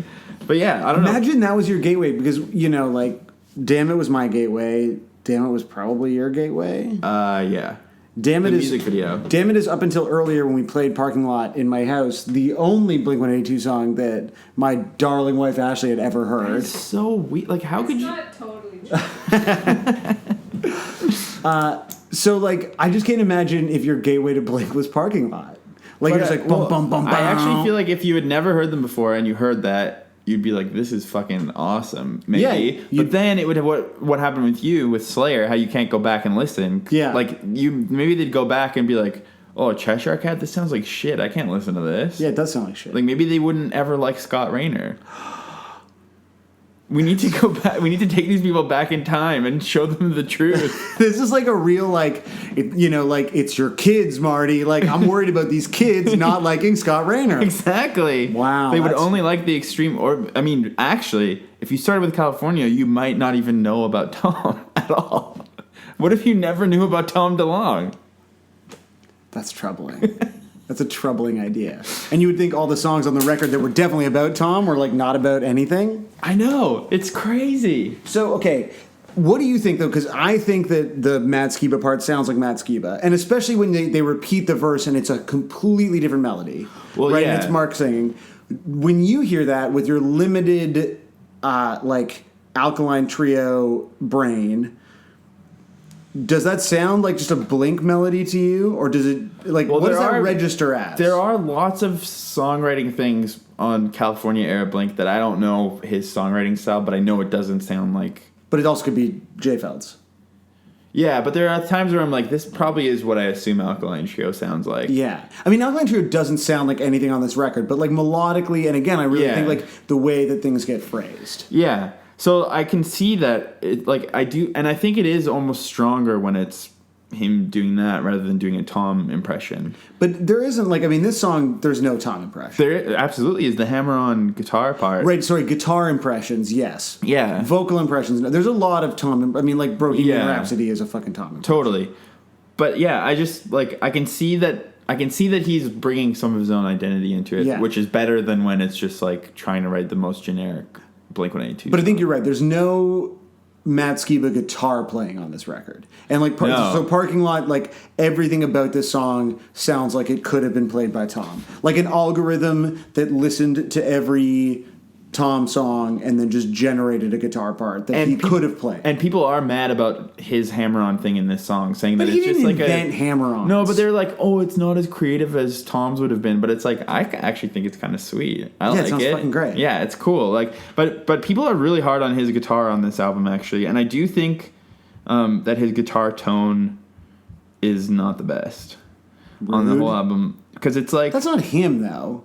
But yeah, I don't know. Imagine that was your gateway because, like, Damn It was my gateway. Damn It was probably your gateway. Yeah. Damn It the is music video. Damn It is up until earlier when we played Parking Lot in my house, the only Blink-182 song that my darling wife Ashley had ever heard. It's so weird. Like, how could you? Not totally true. So, like, I just can't imagine if your gateway to Blink was Parking Lot. Like, you're just like, bum, bum, bum, bum. I actually feel like if you had never heard them before and you heard that, you'd be like, this is fucking awesome, maybe. Yeah, but then it would have what happened with you, with Slayer, how you can't go back and listen. Yeah. Like, maybe they'd go back and be like, oh, Cheshire Cat, this sounds like shit. I can't listen to this. Yeah, it does sound like shit. Like, maybe they wouldn't ever like Scott Rayner. We need to go back. We need to take these people back in time and show them the truth. This is like a real, like, like, it's your kids, Marty. Like, I'm worried about these kids not liking Scott Rayner. Exactly. Wow. They would only like the extreme, actually, if you started with California, you might not even know about Tom at all. What if you never knew about Tom DeLonge? That's troubling. That's a troubling idea. And you would think all the songs on the record that were definitely about Tom were, like, not about anything? I know. It's crazy. So, okay, what do you think, though? Because I think that the Matt Skiba part sounds like Matt Skiba. And especially when they repeat the verse and it's a completely different melody. Well, right? yeah. And it's Mark singing. When you hear that with your limited, Alkaline Trio brain, does that sound like just a Blink melody to you? Or does it, like, what does that register as? There are lots of songwriting things on California era Blink that I don't know his songwriting style, but I know it doesn't sound like... But it also could be J. Feld's. Yeah, but there are times where I'm like, this probably is what I assume Alkaline Trio sounds like. Yeah. I mean, Alkaline Trio doesn't sound like anything on this record, but, like, melodically, and again, I really think, like, the way that things get phrased. Yeah. So I can see that, I do, and I think it is almost stronger when it's him doing that rather than doing a Tom impression. But there isn't, like, I mean, this song, there's no Tom impression. There absolutely is the hammer-on guitar part. Right, sorry, guitar impressions, yes. Yeah. Vocal impressions, no. There's a lot of Tom, I mean, like, Bohemian Rhapsody is a fucking Tom impression. Totally. But, yeah, I just, like, I can see that he's bringing some of his own identity into it, which is better than when it's just, like, trying to write the most generic Blink-182 But I think you're right. There's no Matt Skiba guitar playing on this record. And, like, so Parking Lot, like, everything about this song sounds like it could have been played by Tom. Like an algorithm that listened to every Tom song and then just generated a guitar part that he could have played. And people are mad about his hammer-on thing in this song, saying that it's just like a... But he didn't invent hammer-ons. No, but they're like, oh, it's not as creative as Tom's would have been. But it's like, I actually think it's kind of sweet. I like it. Yeah, it sounds fucking great. Yeah, it's cool. Like, but people are really hard on his guitar on this album, actually. And I do think that his guitar tone is not the best on the whole album. Because it's like... That's not him, though.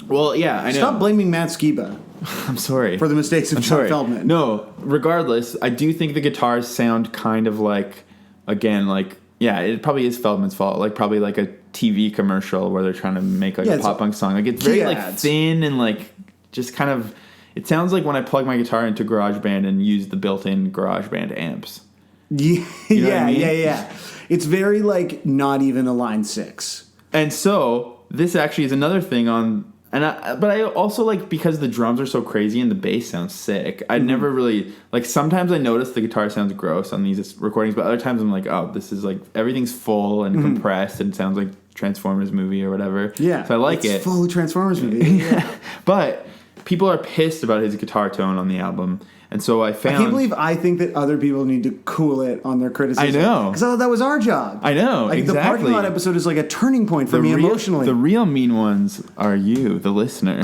Well, yeah, I know. Stop blaming Matt Skiba. I'm sorry. For the mistakes of John Feldman. No, regardless, I do think the guitars sound kind of like, again, like, yeah, it probably is Feldman's fault. Like, probably like a TV commercial where they're trying to make like a pop punk song. Like, it's very like thin and like just kind of, it sounds like when I plug my guitar into GarageBand and use the built-in GarageBand amps. Yeah, you know what I mean? yeah. It's very like not even a line 6. And so this actually is another thing on. But I also like, because the drums are so crazy and the bass sounds sick, I'd never really, like, sometimes I notice the guitar sounds gross on these recordings, but other times I'm like, oh, this is like, everything's full and compressed and sounds like Transformers movie or whatever. Yeah. So I like it. It's full Transformers movie. Yeah. But people are pissed about his guitar tone on the album. And so I found... I can't believe I think that other people need to cool it on their criticism. I know. Because I thought that was our job. I know, like, exactly. The Parking Lot episode is like a turning point for me emotionally. The real mean ones are you, the listener.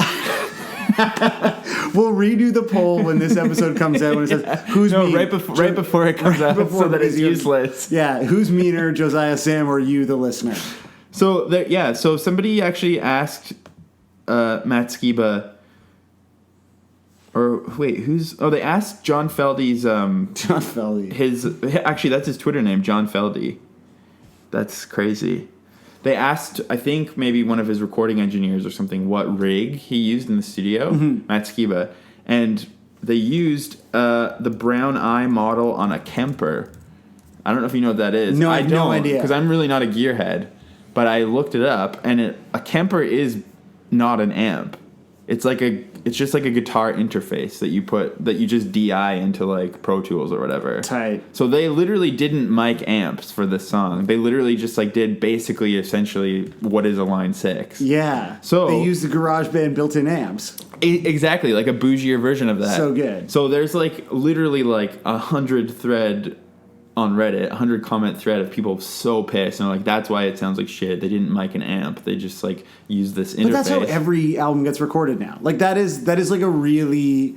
We'll redo the poll when this episode comes out. When it says who's mean? right before it comes out, so that it's useless. Yeah, who's meaner, Josiah Sam or you, the listener? So so somebody actually asked Matt Skiba. Or wait, they asked John Feldy's John Feldy. Actually, that's his Twitter name, John Feldy. That's crazy. They asked, I think maybe one of his recording engineers or something, what rig he used in the studio, Matt Skiba, and they used the brown eye model on a Kemper. I don't know if you know what that is. No, I have no idea. Because I'm really not a gearhead, but I looked it up, and a Kemper is not an amp. It's just like a guitar interface that you just DI into like Pro Tools or whatever. Tight. So they literally didn't mic amps for this song. They literally just like did basically essentially what is a Line 6. Yeah. So they used the GarageBand built-in amps. Exactly, like a bougier version of that. So good. So there's like literally like 100 thread on Reddit, 100 comment thread of people so pissed and like that's why it sounds like shit. They didn't mic an amp. They just like use this interface. But that's how every album gets recorded now. Like that is like a really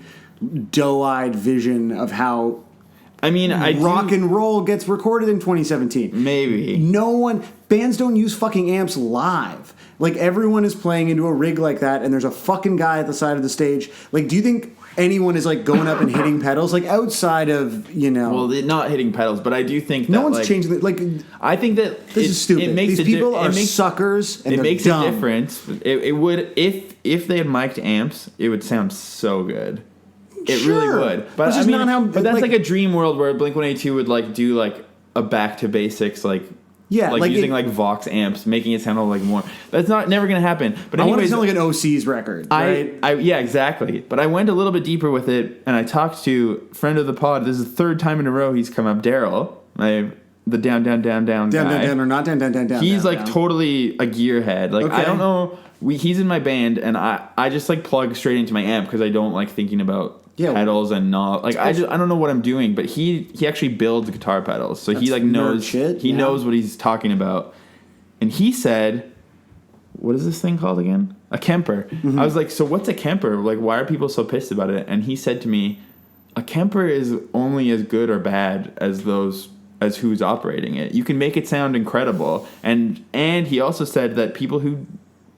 doe-eyed vision of how rock and roll gets recorded in 2017. Maybe. Bands don't use fucking amps live. Like everyone is playing into a rig like that and there's a fucking guy at the side of the stage. Like do you think anyone is like going up and hitting pedals like outside of well, they're not hitting pedals, but I do think that no one's changing it. Like I think that this is stupid. These people are suckers and it they're makes dumb. a difference. It would if they had mic'd amps, it would sound so good. It really would. But I mean, but that's like a dream world where Blink-182 would like do like a back to basics like using like Vox amps, making it sound like more. That's never going to happen. But anyways, I want it to sound like an OC's record, right? Yeah, exactly. But I went a little bit deeper with it, and I talked to a friend of the pod. This is the third time in a row he's come up, Daryl, the down guy. Down or not down. He's like totally a gearhead. Like I don't know. He's in my band, and I just like plug straight into my amp because I don't like thinking about pedals and not like I don't know what I'm doing, but he actually builds guitar pedals, so he like knows knows what he's talking about. And he said, "What is this thing called again? A Kemper." Mm-hmm. I was like, "So what's a Kemper? Like, why are people so pissed about it?" And he said to me, "A Kemper is only as good or bad as who's operating it. You can make it sound incredible." And he also said that people who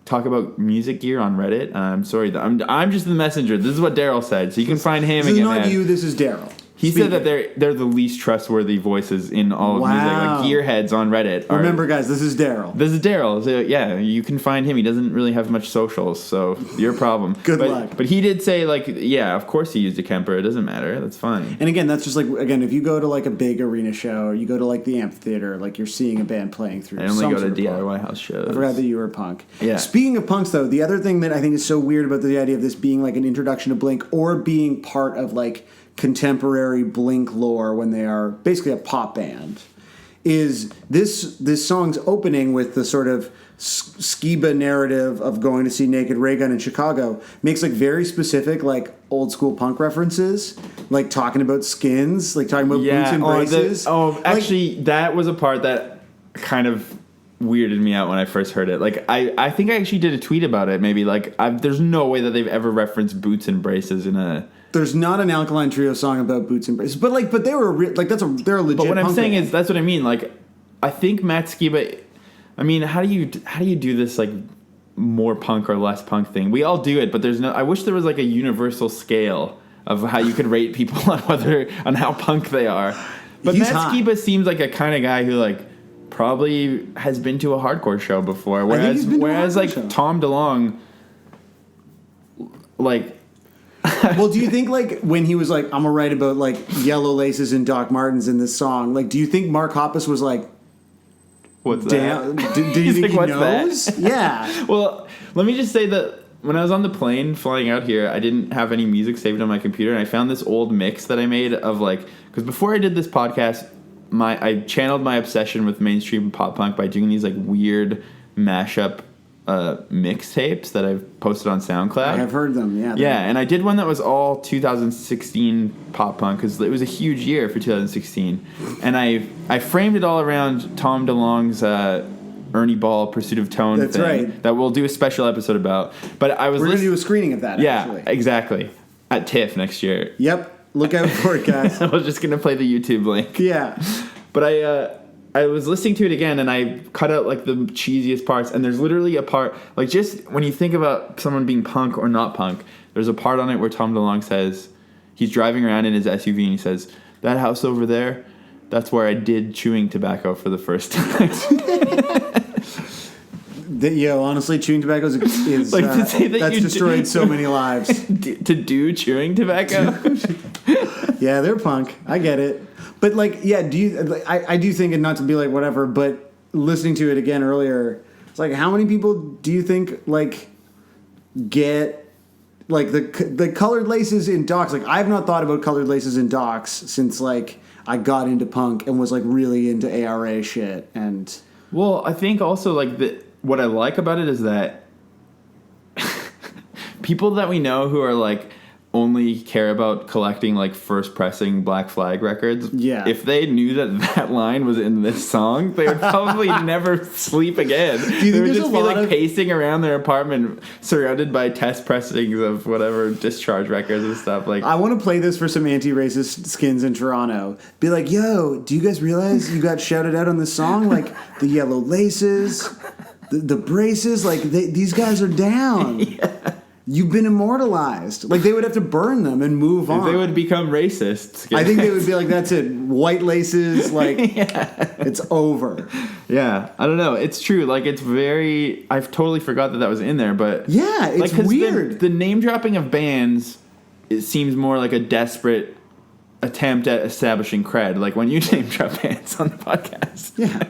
talk about music gear on Reddit. I'm sorry, I'm just the messenger. This is what Daryl said, so you can find him. This is not you. This is Daryl. He said that they're the least trustworthy voices in all of music. Like gearheads on Reddit. Remember, guys, this is Daryl. This is Daryl. So, yeah, you can find him. He doesn't really have much socials, so your problem. Good luck. But he did say, like, yeah, of course he used a Kemper. It doesn't matter. That's fine. And again, that's just like, if you go to like a big arena show or you go to like the amphitheater, like you're seeing a band playing through. I only go to DIY house shows. I forgot that you were a punk. Yeah. Speaking of punks, though, the other thing that I think is so weird about the idea of this being like an introduction to Blink or being part of like contemporary Blink lore when they are basically a pop band is this song's opening with the sort of Skiba narrative of going to see Naked Ray Gun in Chicago makes like very specific like old school punk references, like talking about skins, like talking about boots and braces. Actually, that was a part that kind of weirded me out when I first heard it. Like I think I actually did a tweet about it. Maybe like there's no way that they've ever referenced boots and braces in a. There's not an Alkaline Trio song about boots and braces, but they were they're a legit. But what I'm saying band. is that's what I mean. Like, I think Matt Skiba. I mean, how do you do this like more punk or less punk thing? We all do it, but there's no. I wish there was like a universal scale of how you could rate people on how punk they are. But Matt Skiba seems like a kind of guy who like probably has been to a hardcore show before, whereas like Tom DeLonge, like. Well, do you think like when he was like, I'm gonna write about like yellow laces and Doc Martens in this song, like do you think Mark Hoppus was like, what's that? Do you think he knows? That? Yeah. Well, let me just say that when I was on the plane flying out here, I didn't have any music saved on my computer, and I found this old mix that I made of like, because before I did this podcast, I channeled my obsession with mainstream pop punk by doing these like weird mashup mixtapes that I've posted on SoundCloud. I have heard them, yeah. Yeah, and I did one that was all 2016 pop punk because it was a huge year for 2016, and I framed it all around Tom DeLonge's Ernie Ball Pursuit of Tone That's thing right. that we'll do a special episode about. But I was We're going to do a screening of that, yeah, actually. exactly. At TIFF next year. Yep. Look out for it, guys. I was just going to play the YouTube link. Yeah. But I was listening to it again, and I cut out, like, the cheesiest parts. And there's literally a part, like, just when you think about someone being punk or not punk, there's a part on it where Tom DeLonge says, he's driving around in his SUV, and he says, that house over there, that's where I did chewing tobacco for the first time. Honestly, chewing tobacco is Like, to say that that's you destroyed so many lives. To do chewing tobacco? Yeah, they're punk. I get it. But, like, yeah, I do think, and not to be like whatever, but listening to it again earlier, it's like, how many people do you think, like, get, like, the colored laces in Docs? Like, I've not thought about colored laces in Docs since, like, I got into punk and was, like, really into ARA shit. And well, I think also, like, what I like about it is that people that we know who are, like, only care about collecting, like, first pressing Black Flag records. Yeah. If they knew that line was in this song, they would probably never sleep again. Do you They think would there's just a be, lot like, of pacing around their apartment surrounded by test pressings of whatever Discharge records and stuff. Like, I want to play this for some anti-racist skins in Toronto. Be like, yo, do you guys realize you got shouted out on this song? Like, the yellow laces, the braces, like, these guys are down. Yeah. You've been immortalized. Like, they would have to burn them and move on. they would become racist. I think they would be like, that's it. White laces, like, it's over. Yeah, I don't know. It's true. Like, it's very... I've totally forgot that was in there, but... Yeah, it's like, 'cause weird. The name-dropping of bands, it seems more like a desperate attempt at establishing cred. Like, when you name-drop bands on the podcast. Yeah.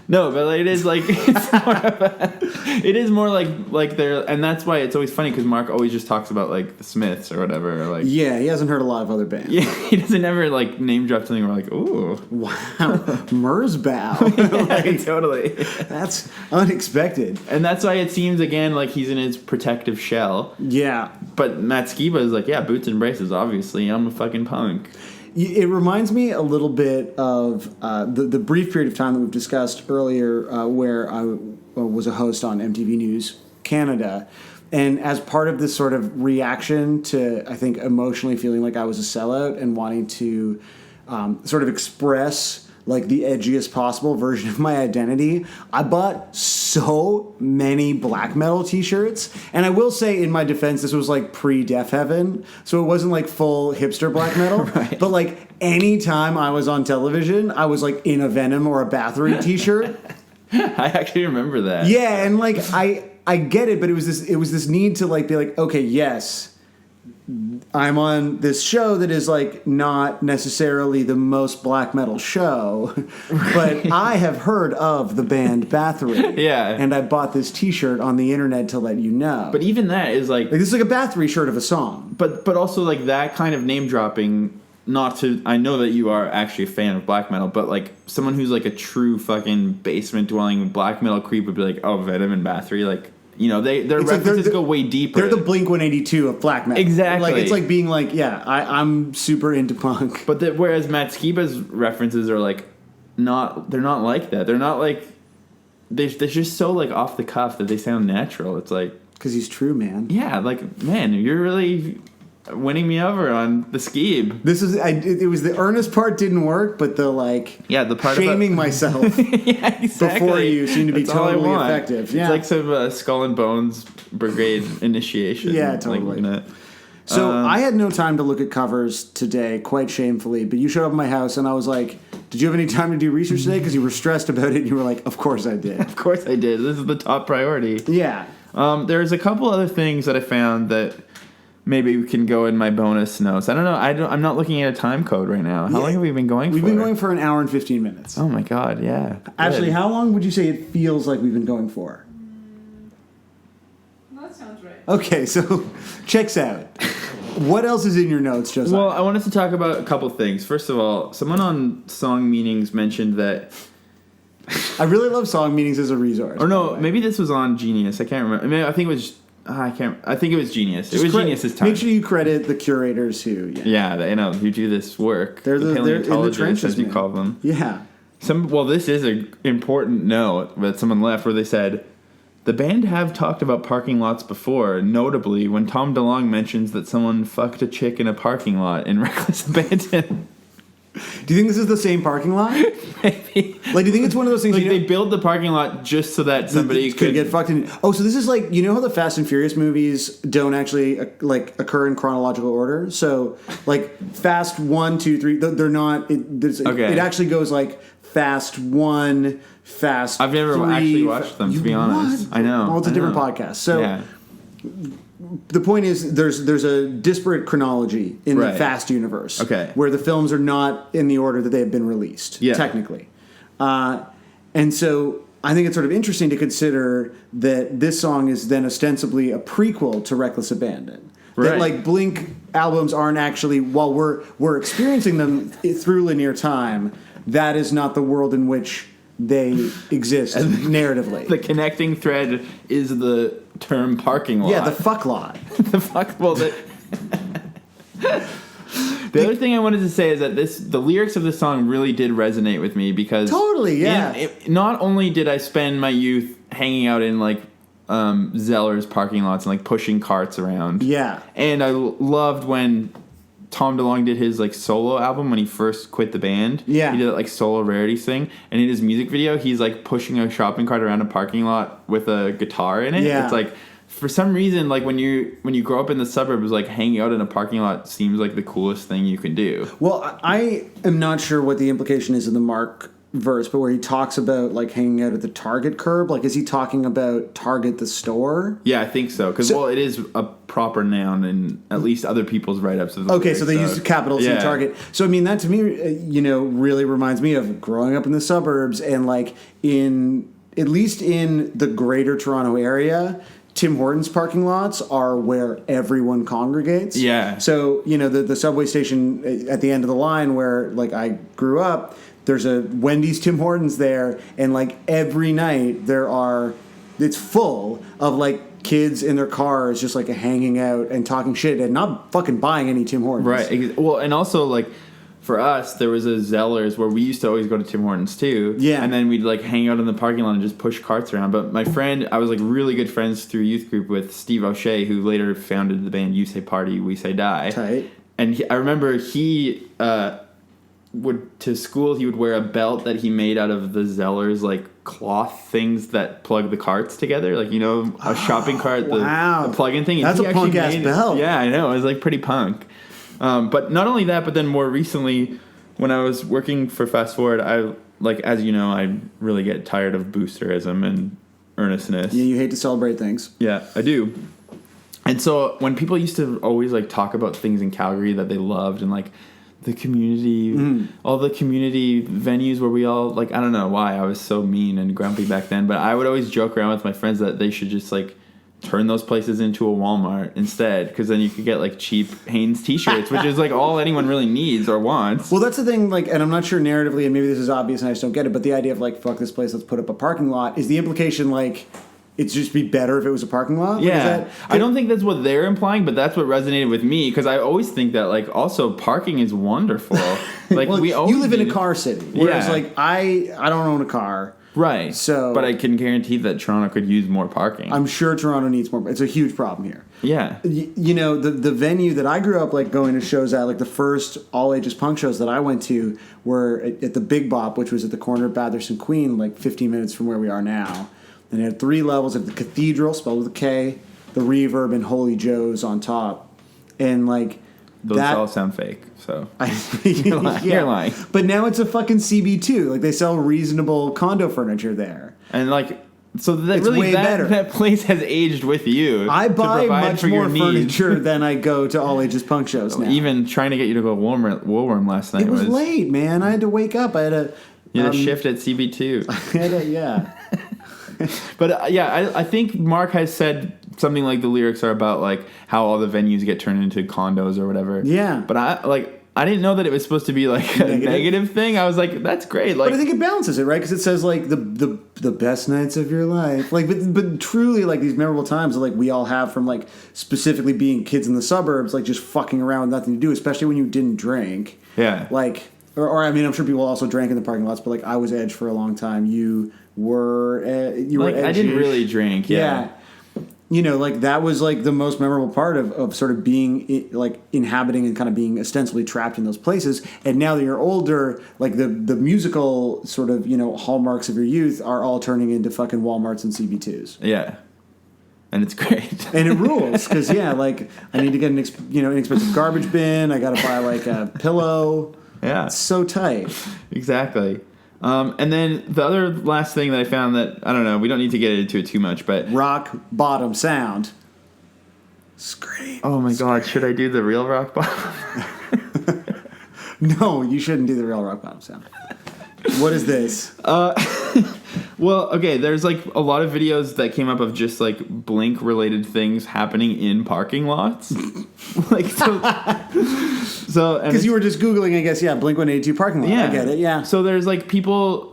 No, but it is like it's more of a, it is more like they're, and that's why it's always funny because Mark always just talks about like the Smiths or whatever. Or like, Yeah, he hasn't heard a lot of other bands. yeah, he doesn't ever like name drop something. We're like, ooh, Wow, Merzbow. like, totally. That's unexpected. And that's why it seems again like he's in his protective shell. Yeah. But Matt Skiba is like, yeah, boots and braces. Obviously, I'm a fucking punk. It reminds me a little bit of the brief period of time that we've discussed earlier where I was a host on MTV News Canada. And as part of this sort of reaction to, I think, emotionally feeling like I was a sellout and wanting to sort of express like the edgiest possible version of my identity, I bought so many black metal t-shirts. And I will say, in my defense, this was like pre-Deaf Heaven, so it wasn't like full hipster black metal. Right. But like anytime I was on television, I was like in a Venom or a Bathory t-shirt. I actually remember that. Yeah, and like I get it, but it was this need to like be like, okay, yes, I'm on this show that is like not necessarily the most black metal show, but I have heard of the band Bathory. Yeah. And I bought this t-shirt on the internet to let you know. But even that is like this is like a Bathory shirt of a song. But also like that kind of name dropping. Not to, I know that you are actually a fan of black metal, but like someone who's like a true fucking basement dwelling black metal creep would be like, oh, Venom and Bathory, like, you know, their references go way deeper. They're the Blink-182 of black metal. Exactly. Like it's like being like, yeah, I'm super into punk. But whereas Matt Skiba's references are like they're not like that. They're not like they're just so like off the cuff that they sound natural. It's like because he's true, man. Yeah, like man, you're really winning me over on the Skiba. It was the earnest part didn't work, but the like the part shaming myself yeah, exactly. before you seemed to be That's all totally I want. effective. Yeah. It's like some Skull and Bones Brigade initiation. Yeah, totally. Like, so I had no time to look at covers today, quite shamefully, but you showed up at my house and I was like, did you have any time to do research today? Because you were stressed about it and you were like, of course I did. Of course I did. This is the top priority. Yeah. There's a couple other things that I found that maybe we can go in my bonus notes. I don't know. I'm not looking at a time code right now. How long have we been going for? We've been going for an hour and 15 minutes. Oh my god, yeah. Actually, Good. how long would you say it feels like we've been going for? That sounds right. Okay, so checks out. What else is in your notes, Josiah? Well, I wanted to talk about a couple things. First of all, someone on Song Meanings mentioned that... I really love Song Meanings as a resource. Or no, maybe this was on Genius. I can't remember. I mean, I think it was... I think it was Genius. It was Genius's time. Make sure you credit the curators who... Yeah, who do this work. They're in the trenches, as you man. call them. Yeah. This is an important note that someone left where they said, the band have talked about parking lots before, notably when Tom DeLonge mentions that someone fucked a chick in a parking lot in Reckless Abandon. Do you think this is the same parking lot? Maybe. Like, do you think it's one of those things? Like, they build the parking lot just so that somebody could get fucked in. Oh, so this is like, you know how the Fast and Furious movies don't actually occur in chronological order? So like Fast 1, 2, 3, they're not. It actually goes like Fast 1, Fast. I've never 3, actually watched them, to be honest. What? I know. Well, it's a different podcast. So. Yeah. The point is, there's a disparate chronology in the Fast universe, where the films are not in the order that they have been released, technically, and so I think it's sort of interesting to consider that this song is then ostensibly a prequel to Reckless Abandon. That like Blink albums aren't actually, while we're experiencing them through linear time, that is not the world in which they exist narratively. The connecting thread is the term parking lot. Yeah, the fuck lot. The fuck. Well, the other thing I wanted to say is that the lyrics of this song really did resonate with me because totally, yeah. Not only did I spend my youth hanging out in like Zeller's parking lots and like pushing carts around. Yeah, and I loved when Tom DeLonge did his like solo album when he first quit the band. Yeah, he did that like solo rarities thing, and in his music video, he's like pushing a shopping cart around a parking lot with a guitar in it. Yeah, it's like for some reason, like when you grow up in the suburbs, like hanging out in a parking lot seems like the coolest thing you can do. Well, I am not sure what the implication is in the Mark verse, but where he talks about like hanging out at the Target curb, like is he talking about Target the store? Yeah, I think so. Because it is a proper noun in at least other people's write-ups of the lyrics, so they use capitals in Target. So I mean, that to me, really reminds me of growing up in the suburbs and like at least in the greater Toronto area, Tim Hortons parking lots are where everyone congregates. Yeah. So, the subway station at the end of the line where like I grew up, there's a Wendy's Tim Hortons there, and like every night it's full of like kids in their cars just like hanging out and talking shit and not fucking buying any Tim Hortons. Right. Well, and also like for us, there was a Zellers where we used to always go to Tim Hortons too. Yeah. And then we'd like hang out in the parking lot and just push carts around. But my friend, I was like really good friends through youth group with Steve O'Shea, who later founded the band You Say Party, We Say Die. Tight. And I remember he to school, he would wear a belt that he made out of the Zellers like cloth things that plug the carts together, like a shopping cart, the plug-in thing. That's a punk ass belt. Yeah, I know. It was like pretty punk. But not only that, but then more recently, when I was working for Fast Forward, I as you know, I really get tired of boosterism and earnestness. Yeah, you hate to celebrate things. Yeah, I do. And so when people used to always like talk about things in Calgary that they loved and like the community, all the community venues where we all, like, I don't know why I was so mean and grumpy back then, but I would always joke around with my friends that they should just, like, turn those places into a Walmart instead, because then you could get, like, cheap Hanes t-shirts, which is, like, all anyone really needs or wants. Well, that's the thing, like, and I'm not sure narratively, and maybe this is obvious and I just don't get it, but the idea of, like, fuck this place, let's put up a parking lot, is the implication, like, it'd just be better if it was a parking lot? Yeah. I don't think that's what they're implying, but that's what resonated with me, because I always think that, like, also parking is wonderful. Like, well, you live in a car city, whereas, like, I don't own a car. Right. So, but I can guarantee that Toronto could use more parking. I'm sure Toronto needs more. It's a huge problem here. Yeah. The venue that I grew up, like, going to shows at, like, the first all-ages punk shows that I went to were at the Big Bop, which was at the corner of Bathurst and Queen, like, 15 minutes from where we are now. And it had 3 levels of the Cathedral, spelled with a K, the Reverb, and Holy Joe's on top. And, like, those all sound fake, so you're lying. But now it's a fucking CB2. Like, they sell reasonable condo furniture there. And, like, so that it's really way better. That place has aged with you. I buy much more furniture than I go to all-ages punk shows now. Even trying to get you to go Woolworm last night was late, man. I had to wake up. I had a... You had a shift at CB2. Yeah. But I think Mark has said something like the lyrics are about like how all the venues get turned into condos or whatever. Yeah. But I didn't know that it was supposed to be like a negative thing. I was like, that's great. Like, but I think it balances it, right? Because it says like the best nights of your life, like, but truly like these memorable times that like we all have from like specifically being kids in the suburbs, like just fucking around with nothing to do, especially when you didn't drink. Yeah. Like, or I mean, I'm sure people also drank in the parking lots, but like I was Edge for a long time. You were like, I didn't really drink. Yeah. You know, like that was like the most memorable part of sort of being like inhabiting and kind of being ostensibly trapped in those places. And now that you're older, like the musical sort of, you know, hallmarks of your youth are all turning into fucking Walmarts and CB2s. Yeah. And it's great. And it rules because, yeah, like I need to get an inexpensive garbage bin. I got to buy like a pillow. Yeah. It's so tight. Exactly. And then the other last thing that I found that, I don't know, we don't need to get into it too much, but... Rock bottom sound. Scream. Oh my God, should I do the real rock bottom? No, you shouldn't do the real rock bottom sound. What is this? Well, okay, there's like a lot of videos that came up of just like Blink related things happening in parking lots. Like, so because you were just Googling, I guess, yeah, Blink-182 parking lot. Yeah. I get it, yeah. So there's like people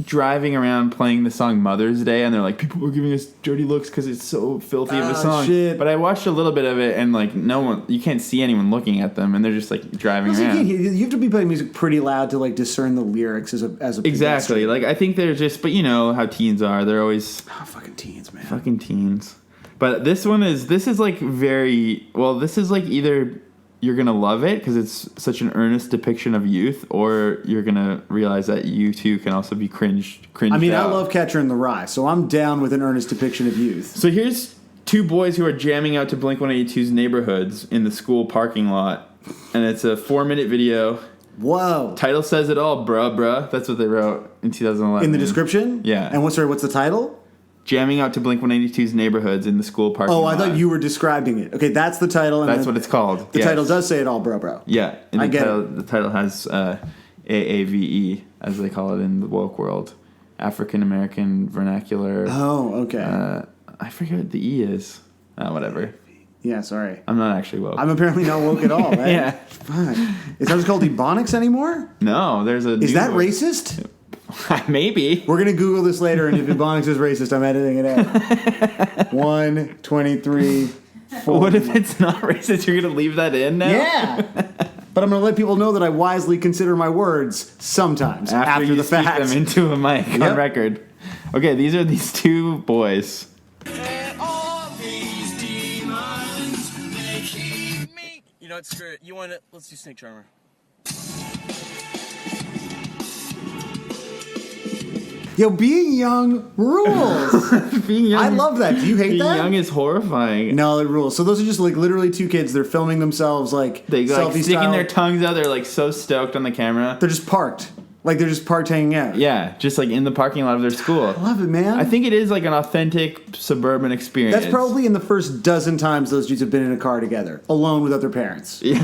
driving around playing the song Mother's Day, and they're like, people are giving us dirty looks because it's so filthy of a song. Shit. But I watched a little bit of it, and like you can't see anyone looking at them, and they're just like driving around. You have to be playing music pretty loud to like discern the lyrics as a exactly. Like I think they're just, but you know how teens are. They're always fucking teens, man. Fucking teens. But this is like very well. This is like either you're going to love it because it's such an earnest depiction of youth, or you're going to realize that you too can also be cringed I mean, out. I love Catcher in the Rye, so I'm down with an earnest depiction of youth. So here's two boys who are jamming out to Blink-182's Neighborhoods in the school parking lot, and it's a 4-minute video. Whoa. Title says it all, bruh. That's what they wrote in 2011. In the description? Yeah. And what's the title? Jamming out to Blink-182's Neighborhoods in the school parking lot. Oh, I thought you were describing it. Okay, that's the title. And that's what it's called. The title does say it all, bro. Yeah. And I get it. The title has AAVE, as they call it in the woke world. African American Vernacular. Oh, okay. I forget what the E is. Whatever. Yeah, sorry. I'm not actually woke. I'm apparently not woke at all, right? Yeah. Fuck. Is that just called Ebonics anymore? No, there's a Is that racist? Maybe. We're going to Google this later, and if Ebonics is racist, I'm editing it out. 1, 23, 4. What if it's not racist? You're going to leave that in now? Yeah. But I'm going to let people know that I wisely consider my words sometimes after the fact. After you speak them into a mic on record. Okay, these are these two boys. You know what, screw it. You want it? Let's do Snake Charmer. Yo, being young rules. Being young, I love that. Do you hate that? Being young is horrifying. No, it rules. So those are just like literally two kids. They're filming themselves like they like selfie sticking style. their tongues out. They're like so stoked on the camera. They're just parked. Like they're just parked hanging out. Yeah, just like in the parking lot of their school. I love it, man. I think it is like an authentic suburban experience. That's probably in the first dozen times those dudes have been in a car together, alone with other parents. Yeah.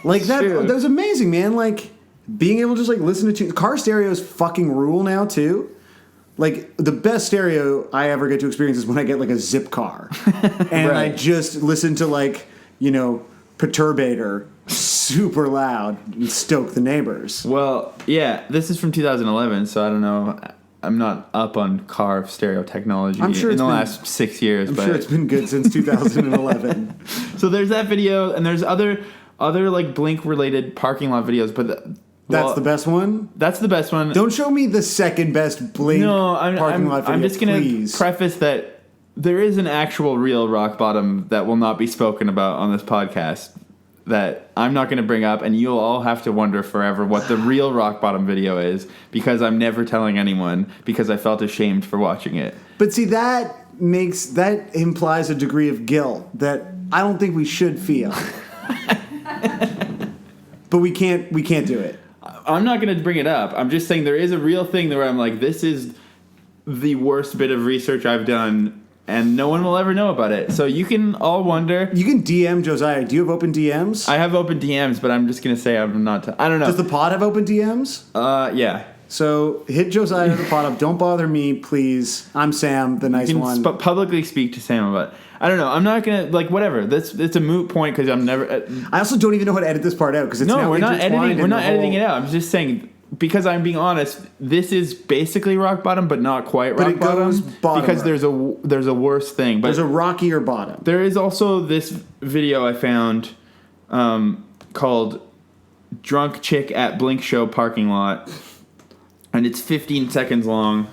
Like that. True. That was amazing, man. Like being able to just like listen to car stereos fucking rule now too. Like the best stereo I ever get to experience is when I get like a zip car, and I just listen to like Perturbator super loud and stoke the neighbors. Well, yeah, this is from 2011, so I don't know. I'm not up on car stereo technology I'm sure in the last 6 years. I'm sure it's been good since 2011. So there's that video, and there's other like Blink related parking lot videos, but that's the best one? That's the best one. Don't show me the second best Blink parking lot video, I'm just going to preface that there is an actual real rock bottom that will not be spoken about on this podcast that I'm not going to bring up, and you'll all have to wonder forever what the real rock bottom video is, because I'm never telling anyone because I felt ashamed for watching it. But see, that implies a degree of guilt that I don't think we should feel. But we can't do it. I'm not going to bring it up. I'm just saying there is a real thing where I'm like, this is the worst bit of research I've done, and no one will ever know about it. So you can all wonder. You can DM Josiah. Do you have open DMs? I have open DMs, but I'm just going to say I'm not. I don't know. Does the pod have open DMs? Yeah. So hit Josiah to the pod up. Don't bother me, please. I'm Sam, the nice one. Publicly speak to Sam about it. I don't know. I'm not gonna whatever. It's a moot point because I'm never. I also don't even know how to edit this part out because it's we're not editing. We're not editing it out. I'm just saying because I'm being honest. This is basically rock bottom, but not quite rock bottom. Because there's a worse thing. But there's a rockier bottom. There is also this video I found called drunk chick at Blink show parking lot, and it's 15 seconds long,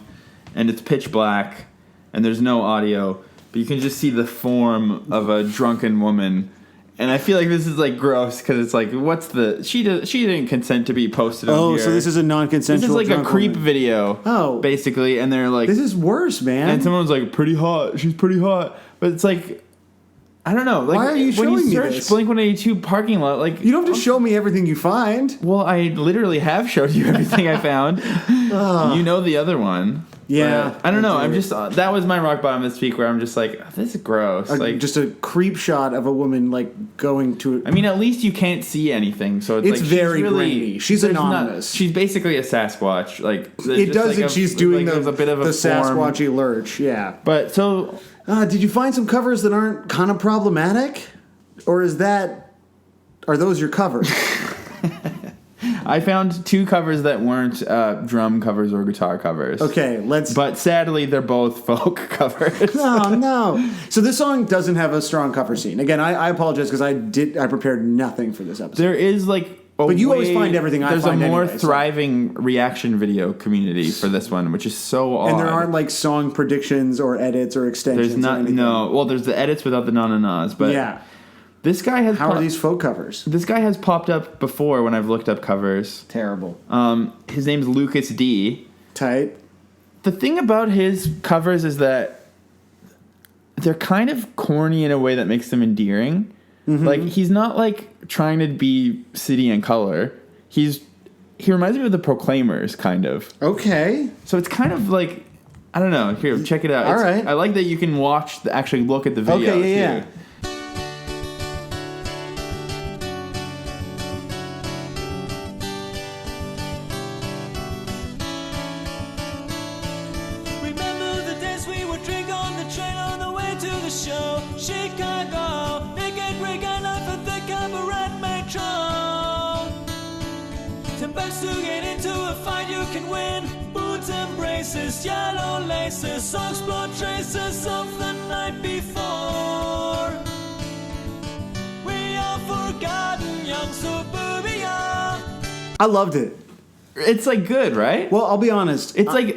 and it's pitch black, and there's no audio, but you can just see the form of a drunken woman. And I feel like this is like gross because it's like, what's the she didn't consent to be posted on here. Oh, so this is a non-consensual. This is like a creep woman. video. Oh, basically, and they're like, this is worse, man. And someone's like, pretty hot. She's pretty hot, but it's like, I don't know. Like, why are you showing me this? When you search Blink-182 parking lot, like, you don't have to show me everything you find. Well, I literally have showed you everything I found. You know the other one. Yeah, but I don't know. I'm just that was my rock bottom this week where I'm just like, this is gross. Like just a creep shot of a woman like going to. I mean, at least you can't see anything, so it's like, very grainy. She's anonymous. She's basically a Sasquatch. Like it does like she's doing like, a bit of the a Sasquatchy lurch. Yeah, but so did you find some covers that aren't kind of problematic, or are those your covers? I found 2 covers that weren't drum covers or guitar covers. Okay, But sadly, they're both folk covers. No. So this song doesn't have a strong cover scene. Again, I apologize because I prepared nothing for this episode. There is like, but you always find everything I find. There's a more anyway, thriving reaction video community for this one, which is so odd. And there aren't like song predictions or edits or extensions. There's not. No. Well, there's the edits without the na-na-nas, but yeah. This guy has. How are these folk covers? This guy has popped up before when I've looked up covers. Terrible. His name's Lucas D. Tight. The thing about his covers is that they're kind of corny in a way that makes them endearing. Mm-hmm. Like, he's not like trying to be City and Color. He reminds me of the Proclaimers, kind of. Okay. So it's kind of like, I don't know. Here, check it out. All right. I like that you can actually look at the video. Okay, yeah. Too. Yellow laces, socks, blood traces of the night before. We are forgotten young suburbia. I loved it. It's like good, right? Well, I'll be honest. It's like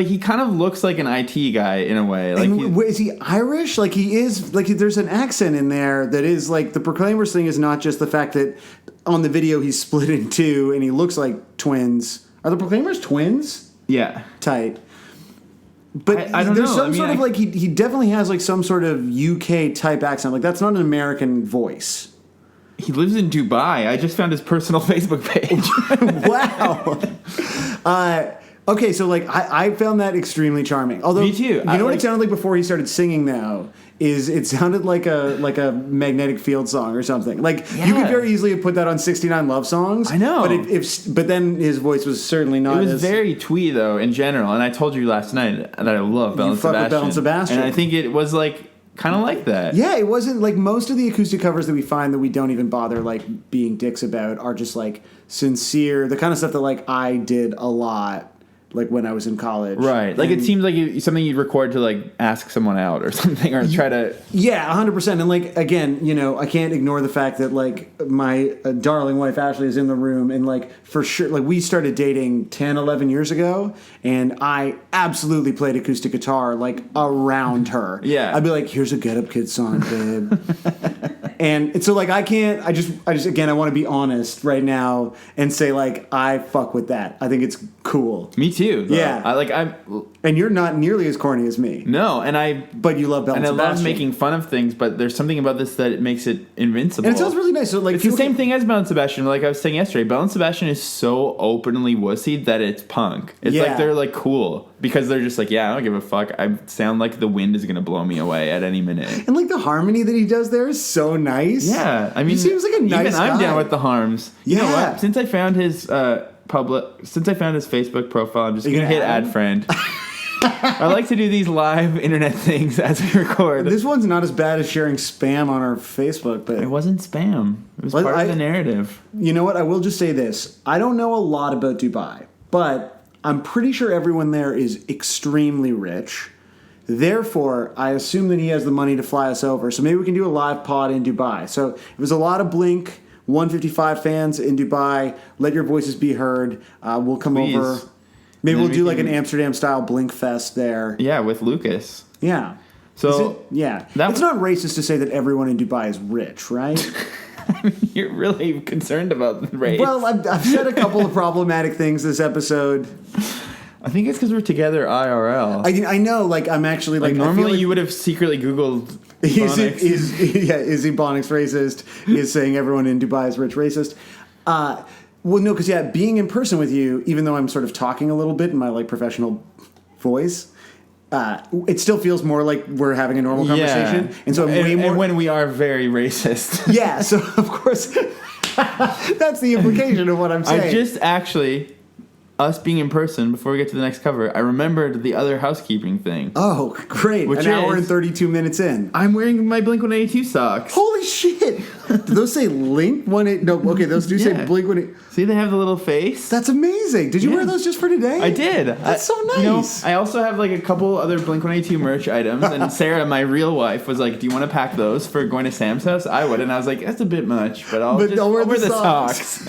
he kind of looks like an IT guy in a way. Like, is he Irish? Like he is. Like there's an accent in there that is like the Proclaimers thing is not just the fact that on the video he's split in 2 and he looks like twins. Are the Proclaimers twins? Yeah. Tight. But I don't there's know. some sort of like he definitely has like some sort of UK type accent. Like that's not an American voice. He lives in Dubai. I just found his personal Facebook page. Wow. Okay, so like I found that extremely charming. Although me too. You know what it sounded like before he started singing though? Is it sounded like a Magnetic Field song or something. Like you could very easily have put that on 69 Love Songs. I know. But then his voice was certainly not. It was very twee though in general, and I told you last night that I love Belle and Sebastian. With Belle and Sebastian. And I think it was like kind of like that. Yeah, it wasn't like most of the acoustic covers that we find that we don't even bother like being dicks about are just like sincere, the kind of stuff that like I did a lot. Like when I was in college. Right. Like it seems like something you'd record to like ask someone out or something or try to... Yeah, 100%. And like, again, you know, I can't ignore the fact that like my darling wife Ashley is in the room and like for sure, like we started dating 10, 11 years ago and I absolutely played acoustic guitar like around her. Yeah. I'd be like, here's a Get Up Kid song, babe. And so like I just again, I want to be honest right now and say like I fuck with that. I think it's cool. Me too. Though. Yeah. And you're not nearly as corny as me. No, but you love Belle and Sebastian. I love making fun of things, but there's something about this that it makes it invincible. And it sounds really nice. So like it's the same thing as Belle and Sebastian. Like I was saying yesterday, Belle and Sebastian is so openly wussied that it's punk. It's like they're like cool because they're just like, yeah, I don't give a fuck. I sound like the wind is gonna blow me away at any minute. And like the harmony that he does there is so nice. Yeah, I mean, he seems like a nice even I'm guy. down with the harms. You know what? Since I found his Facebook profile, I'm just gonna hit add friend. I like to do these live internet things as we record. This one's not as bad as sharing spam on our Facebook, but it wasn't spam. It was part of the narrative. You know what? I will just say this. I don't know a lot about Dubai, but I'm pretty sure everyone there is extremely rich. Therefore, I assume that he has the money to fly us over. So maybe we can do a live pod in Dubai. So it was a lot of Blink 155 fans in Dubai, let your voices be heard. We'll come over. Maybe we'll do like an Amsterdam-style Blink Fest there. Yeah, with Lucas. Yeah. So it's not racist to say that everyone in Dubai is rich, right? You're really concerned about the race. Well, I've said a couple of problematic things this episode. I think it's because we're together IRL. I know, like, I'm actually like normally you would have secretly Googled Bonics. Is he Bonics racist? Is saying everyone in Dubai is rich racist? Well, no, because being in person with you, even though I'm sort of talking a little bit in my like professional voice, it still feels more like we're having a normal conversation, and so and when we are very racist. Yeah, so of course that's the implication of what I'm saying. I just actually. Us being in person, before we get to the next cover, I remembered the other housekeeping thing. Oh, great. An hour and 32 minutes in. I'm wearing my Blink-182 socks. Holy shit. Do those say Blink-182? No, okay, those do say Blink-182. See, they have the little face. That's amazing. Did you wear those just for today? I did. That's so nice. I also have like a couple other Blink-182 merch items, and Sarah, my real wife, was like, do you want to pack those for going to Sam's house? I would, and I was like, that's a bit much, but I'll wear the socks.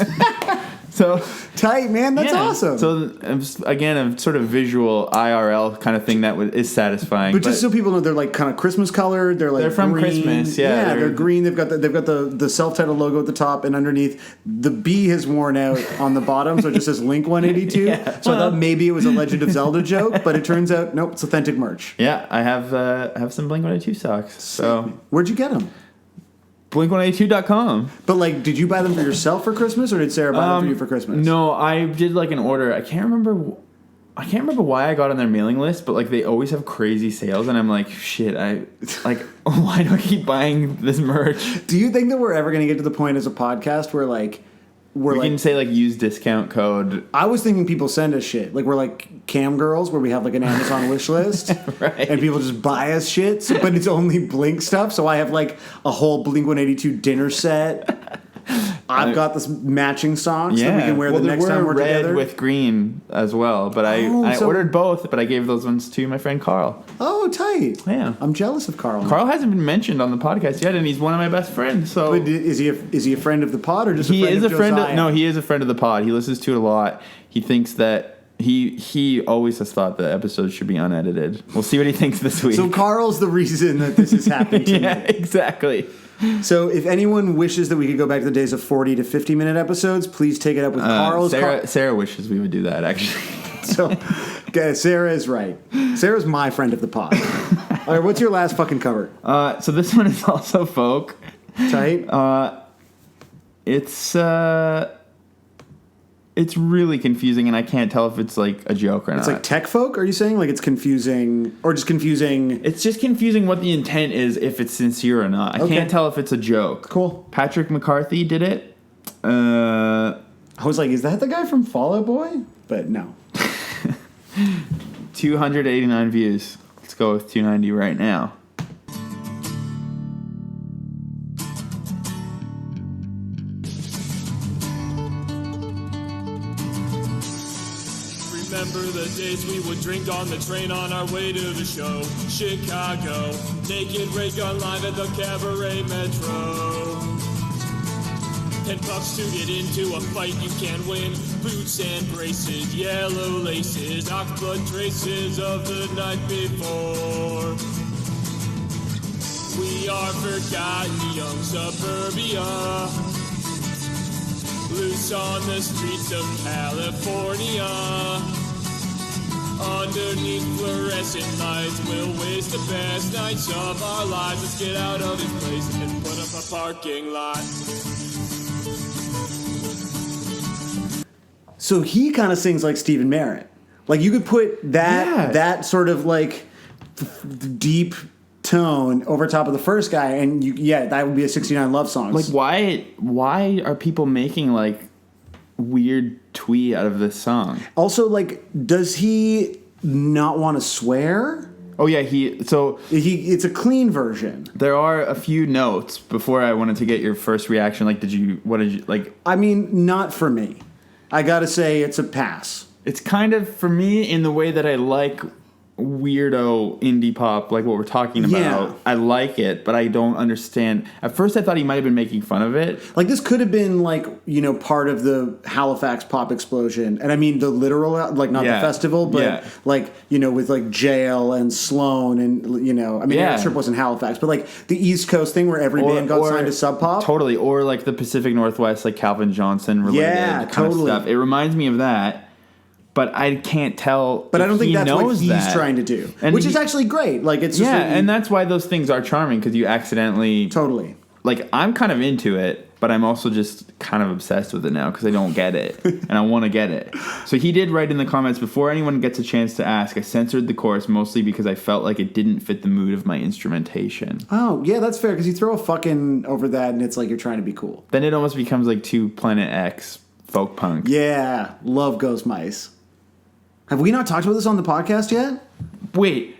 So tight, man. That's awesome. So again, a sort of visual IRL kind of thing that is satisfying. But just so people know, they're like kind of Christmas colored. They're from green. Christmas. Yeah, they're green. They've got the self-titled logo at the top, and underneath the B has worn out on the bottom, so it just says Link 182. So I thought maybe it was a Legend of Zelda joke, but it turns out nope, it's authentic merch. Yeah, I have some Blink 182 socks. So where'd you get them? Blink182.com. But like, did you buy them for yourself for Christmas, or did Sarah buy them for you for Christmas? No, I did like an order. I can't remember why I got on their mailing list, but like they always have crazy sales, and I'm like, shit. Why do I keep buying this merch? Do you think that we're ever going to get to the point as a podcast where like we can say like use discount code? I was thinking people send us shit. Like we're like cam girls where we have like an Amazon wish list. Right. And people just buy us shit, but it's only Blink stuff. So I have like a whole Blink 182 dinner set. I've got this matching socks that we can wear the next time we're red together. With green as well, but I ordered both, but I gave those ones to my friend Carl. Oh, tight. Yeah. I'm jealous of Carl. Carl hasn't been mentioned on the podcast yet, and he's one of my best friends. So but is he a friend of the pod or just a friend of Josiah? No, he is a friend of the pod. He listens to it a lot. He thinks that he always has thought the episodes should be unedited. We'll see what he thinks this week. So Carl's the reason that this has happened to me. Yeah, exactly. So if anyone wishes that we could go back to the days of 40 to 50-minute episodes, please take it up with Carl. Sarah wishes we would do that, actually. So, okay, Sarah is right. Sarah's my friend of the pod. All right, what's your last fucking cover? So this one is also folk. Tight. It's really confusing, and I can't tell if it's like a joke or not. It's like tech folk, are you saying? Like it's confusing, or just confusing? It's just confusing what the intent is, if it's sincere or not. I can't tell if it's a joke. Cool. Patrick McCarthy did it. I was like, is that the guy from Fall Out Boy? But no. 289 views. Let's go with 290 right now. Remember the days we would drink on the train on our way to the show. Chicago, naked ray gun live at the Cabaret Metro. And puffs to get into a fight you can't win. Boots and braces, yellow laces, ox-blood traces of the night before. We are forgotten young suburbia, loose on the streets of California. Underneath fluorescent lights, we'll waste the best nights of our lives. Let's get out of this place and put up a parking lot. So he kind of sings like Stephen Merritt. Like you could put that sort of like deep tone over top of the first guy, and that would be a 69 Love Songs. Like why are people making like weird twee out of this song? Also, like, does he not want to swear? Oh yeah, it's a clean version. There are a few notes before I wanted to get your first reaction. Like, what did you like? I mean, not for me. I gotta say, it's a pass. It's kind of for me in the way that I like weirdo indie pop, like what we're talking about. Yeah. I like it, but I don't understand. At first, I thought he might have been making fun of it. Like, this could have been, like, you know, part of the Halifax pop explosion. And I mean the literal, like, not the festival, but, like, you know, with, like, Jail and Sloan and, you know, I mean, the trip wasn't Halifax, but, like, the East Coast thing where every band got signed to Sub Pop. Totally. Or, like, the Pacific Northwest, like, Calvin Johnson related kind of stuff. It reminds me of that. But I can't tell. But I don't think that's what he's trying to do, and which is actually great. Like, it's just and that's why those things are charming, because you accidentally like, I'm kind of into it, but I'm also just kind of obsessed with it now because I don't get it and I want to get it. So he did write in the comments, before anyone gets a chance to ask, I censored the chorus mostly because I felt like it didn't fit the mood of my instrumentation. Oh yeah, that's fair, because you throw a fucking over that and it's like you're trying to be cool. Then it almost becomes like too Planet X folk punk. Yeah, love Ghost Mice. Have we not talked about this on the podcast yet? Wait,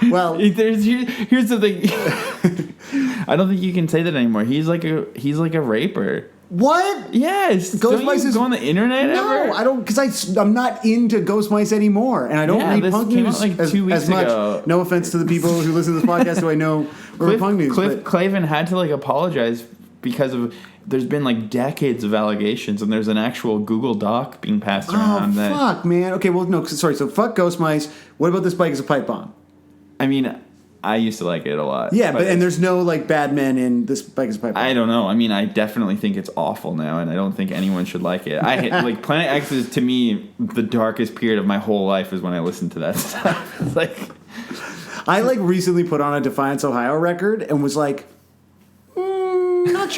well, here's the thing. I don't think you can say that anymore. He's like a raper. What? Yes. Ghost Mice go on the internet ever? No, I don't, because I'm not into Ghost Mice anymore, and I don't read punk news like 2 weeks as much. Ago. No offense to the people who listen to this podcast who I know are punk news. Cliff Clavin had to, like, apologize because of. There's been, like, decades of allegations, and there's an actual Google Doc being passed around. Oh, fuck, man. Okay, well, no, sorry. So, fuck Ghost Mice. What about This Bike is a Pipe Bomb? I mean, I used to like it a lot. Yeah, and there's no, like, bad men in This Bike is a Pipe Bomb. I don't know. I mean, I definitely think it's awful now, and I don't think anyone should like it. Like, Planet X is, to me, the darkest period of my whole life is when I listened to that stuff. It's like... I, like, recently put on a Defiance, Ohio record and was like... Not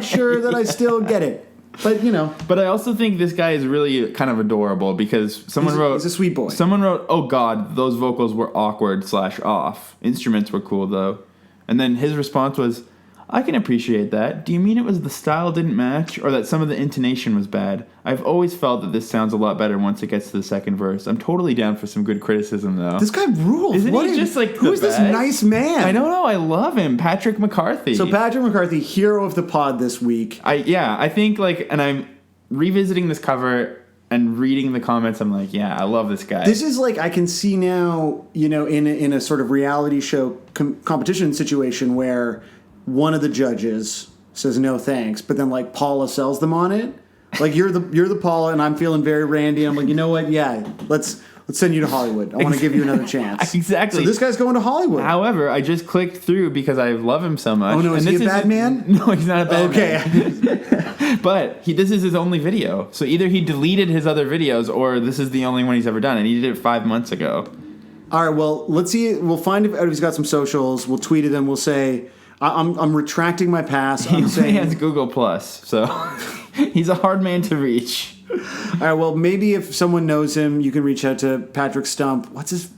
sure that I still get it, but you know. But I also think this guy is really kind of adorable, because he's a sweet boy. Someone wrote, "Oh God, those vocals were awkward / off. Instruments were cool though," and then his response was, "I can appreciate that. Do you mean it was the style didn't match, or that some of the intonation was bad? I've always felt that this sounds a lot better once it gets to the second verse. I'm totally down for some good criticism, though." This guy rules. Isn't he just like who's this nice man? I don't know. I love him, Patrick McCarthy. So Patrick McCarthy, hero of the pod this week. I think, like, and I'm revisiting this cover and reading the comments. I'm like, yeah, I love this guy. This is like, I can see now, you know, in a sort of reality show competition situation where one of the judges says no thanks, but then, like, Paula sells them on it. Like, you're the Paula, and I'm feeling very randy. I'm like, you know what? Yeah, let's send you to Hollywood. I want to give you another chance. Exactly. So this guy's going to Hollywood. However, I just clicked through because I love him so much. Oh no, is he a bad man? No, he's not a bad man. But this is his only video. So either he deleted his other videos, or this is the only one he's ever done, and he did it 5 months ago. All right. Well, let's see. We'll find out if he's got some socials. We'll tweet at him. We'll say, I'm retracting my pass. He only has Google Plus, so he's a hard man to reach. All right. Well, maybe if someone knows him, you can reach out to Patrick Stump.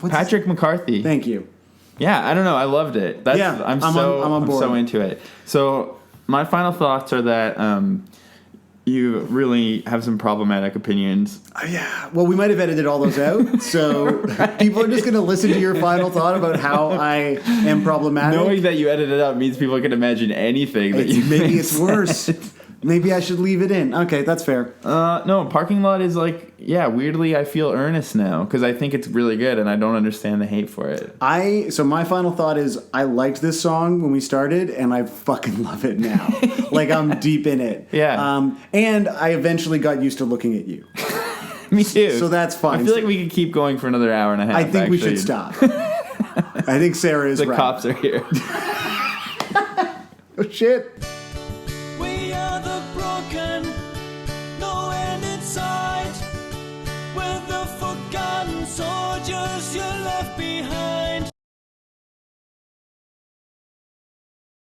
Patrick McCarthy. Thank you. Yeah, I don't know. I loved it. I'm on board. So into it. So my final thoughts are that you really have some problematic opinions. Yeah. Well, we might have edited all those out, so people are just going to listen to your final thought about how I am problematic. Knowing that you edited it out means people can imagine anything that you maybe it's worse. Maybe I should leave it in. Okay, that's fair. No, parking lot is like, weirdly I feel earnest now because I think it's really good and I don't understand the hate for it. So my final thought is I liked this song when we started and I fucking love it now. Like, I'm deep in it. Yeah. And I eventually got used to looking at you. Me too. So that's fine. I feel like we could keep going for another hour and a half. I think we should stop. I think Sarah is right. The cops are here. Oh, shit.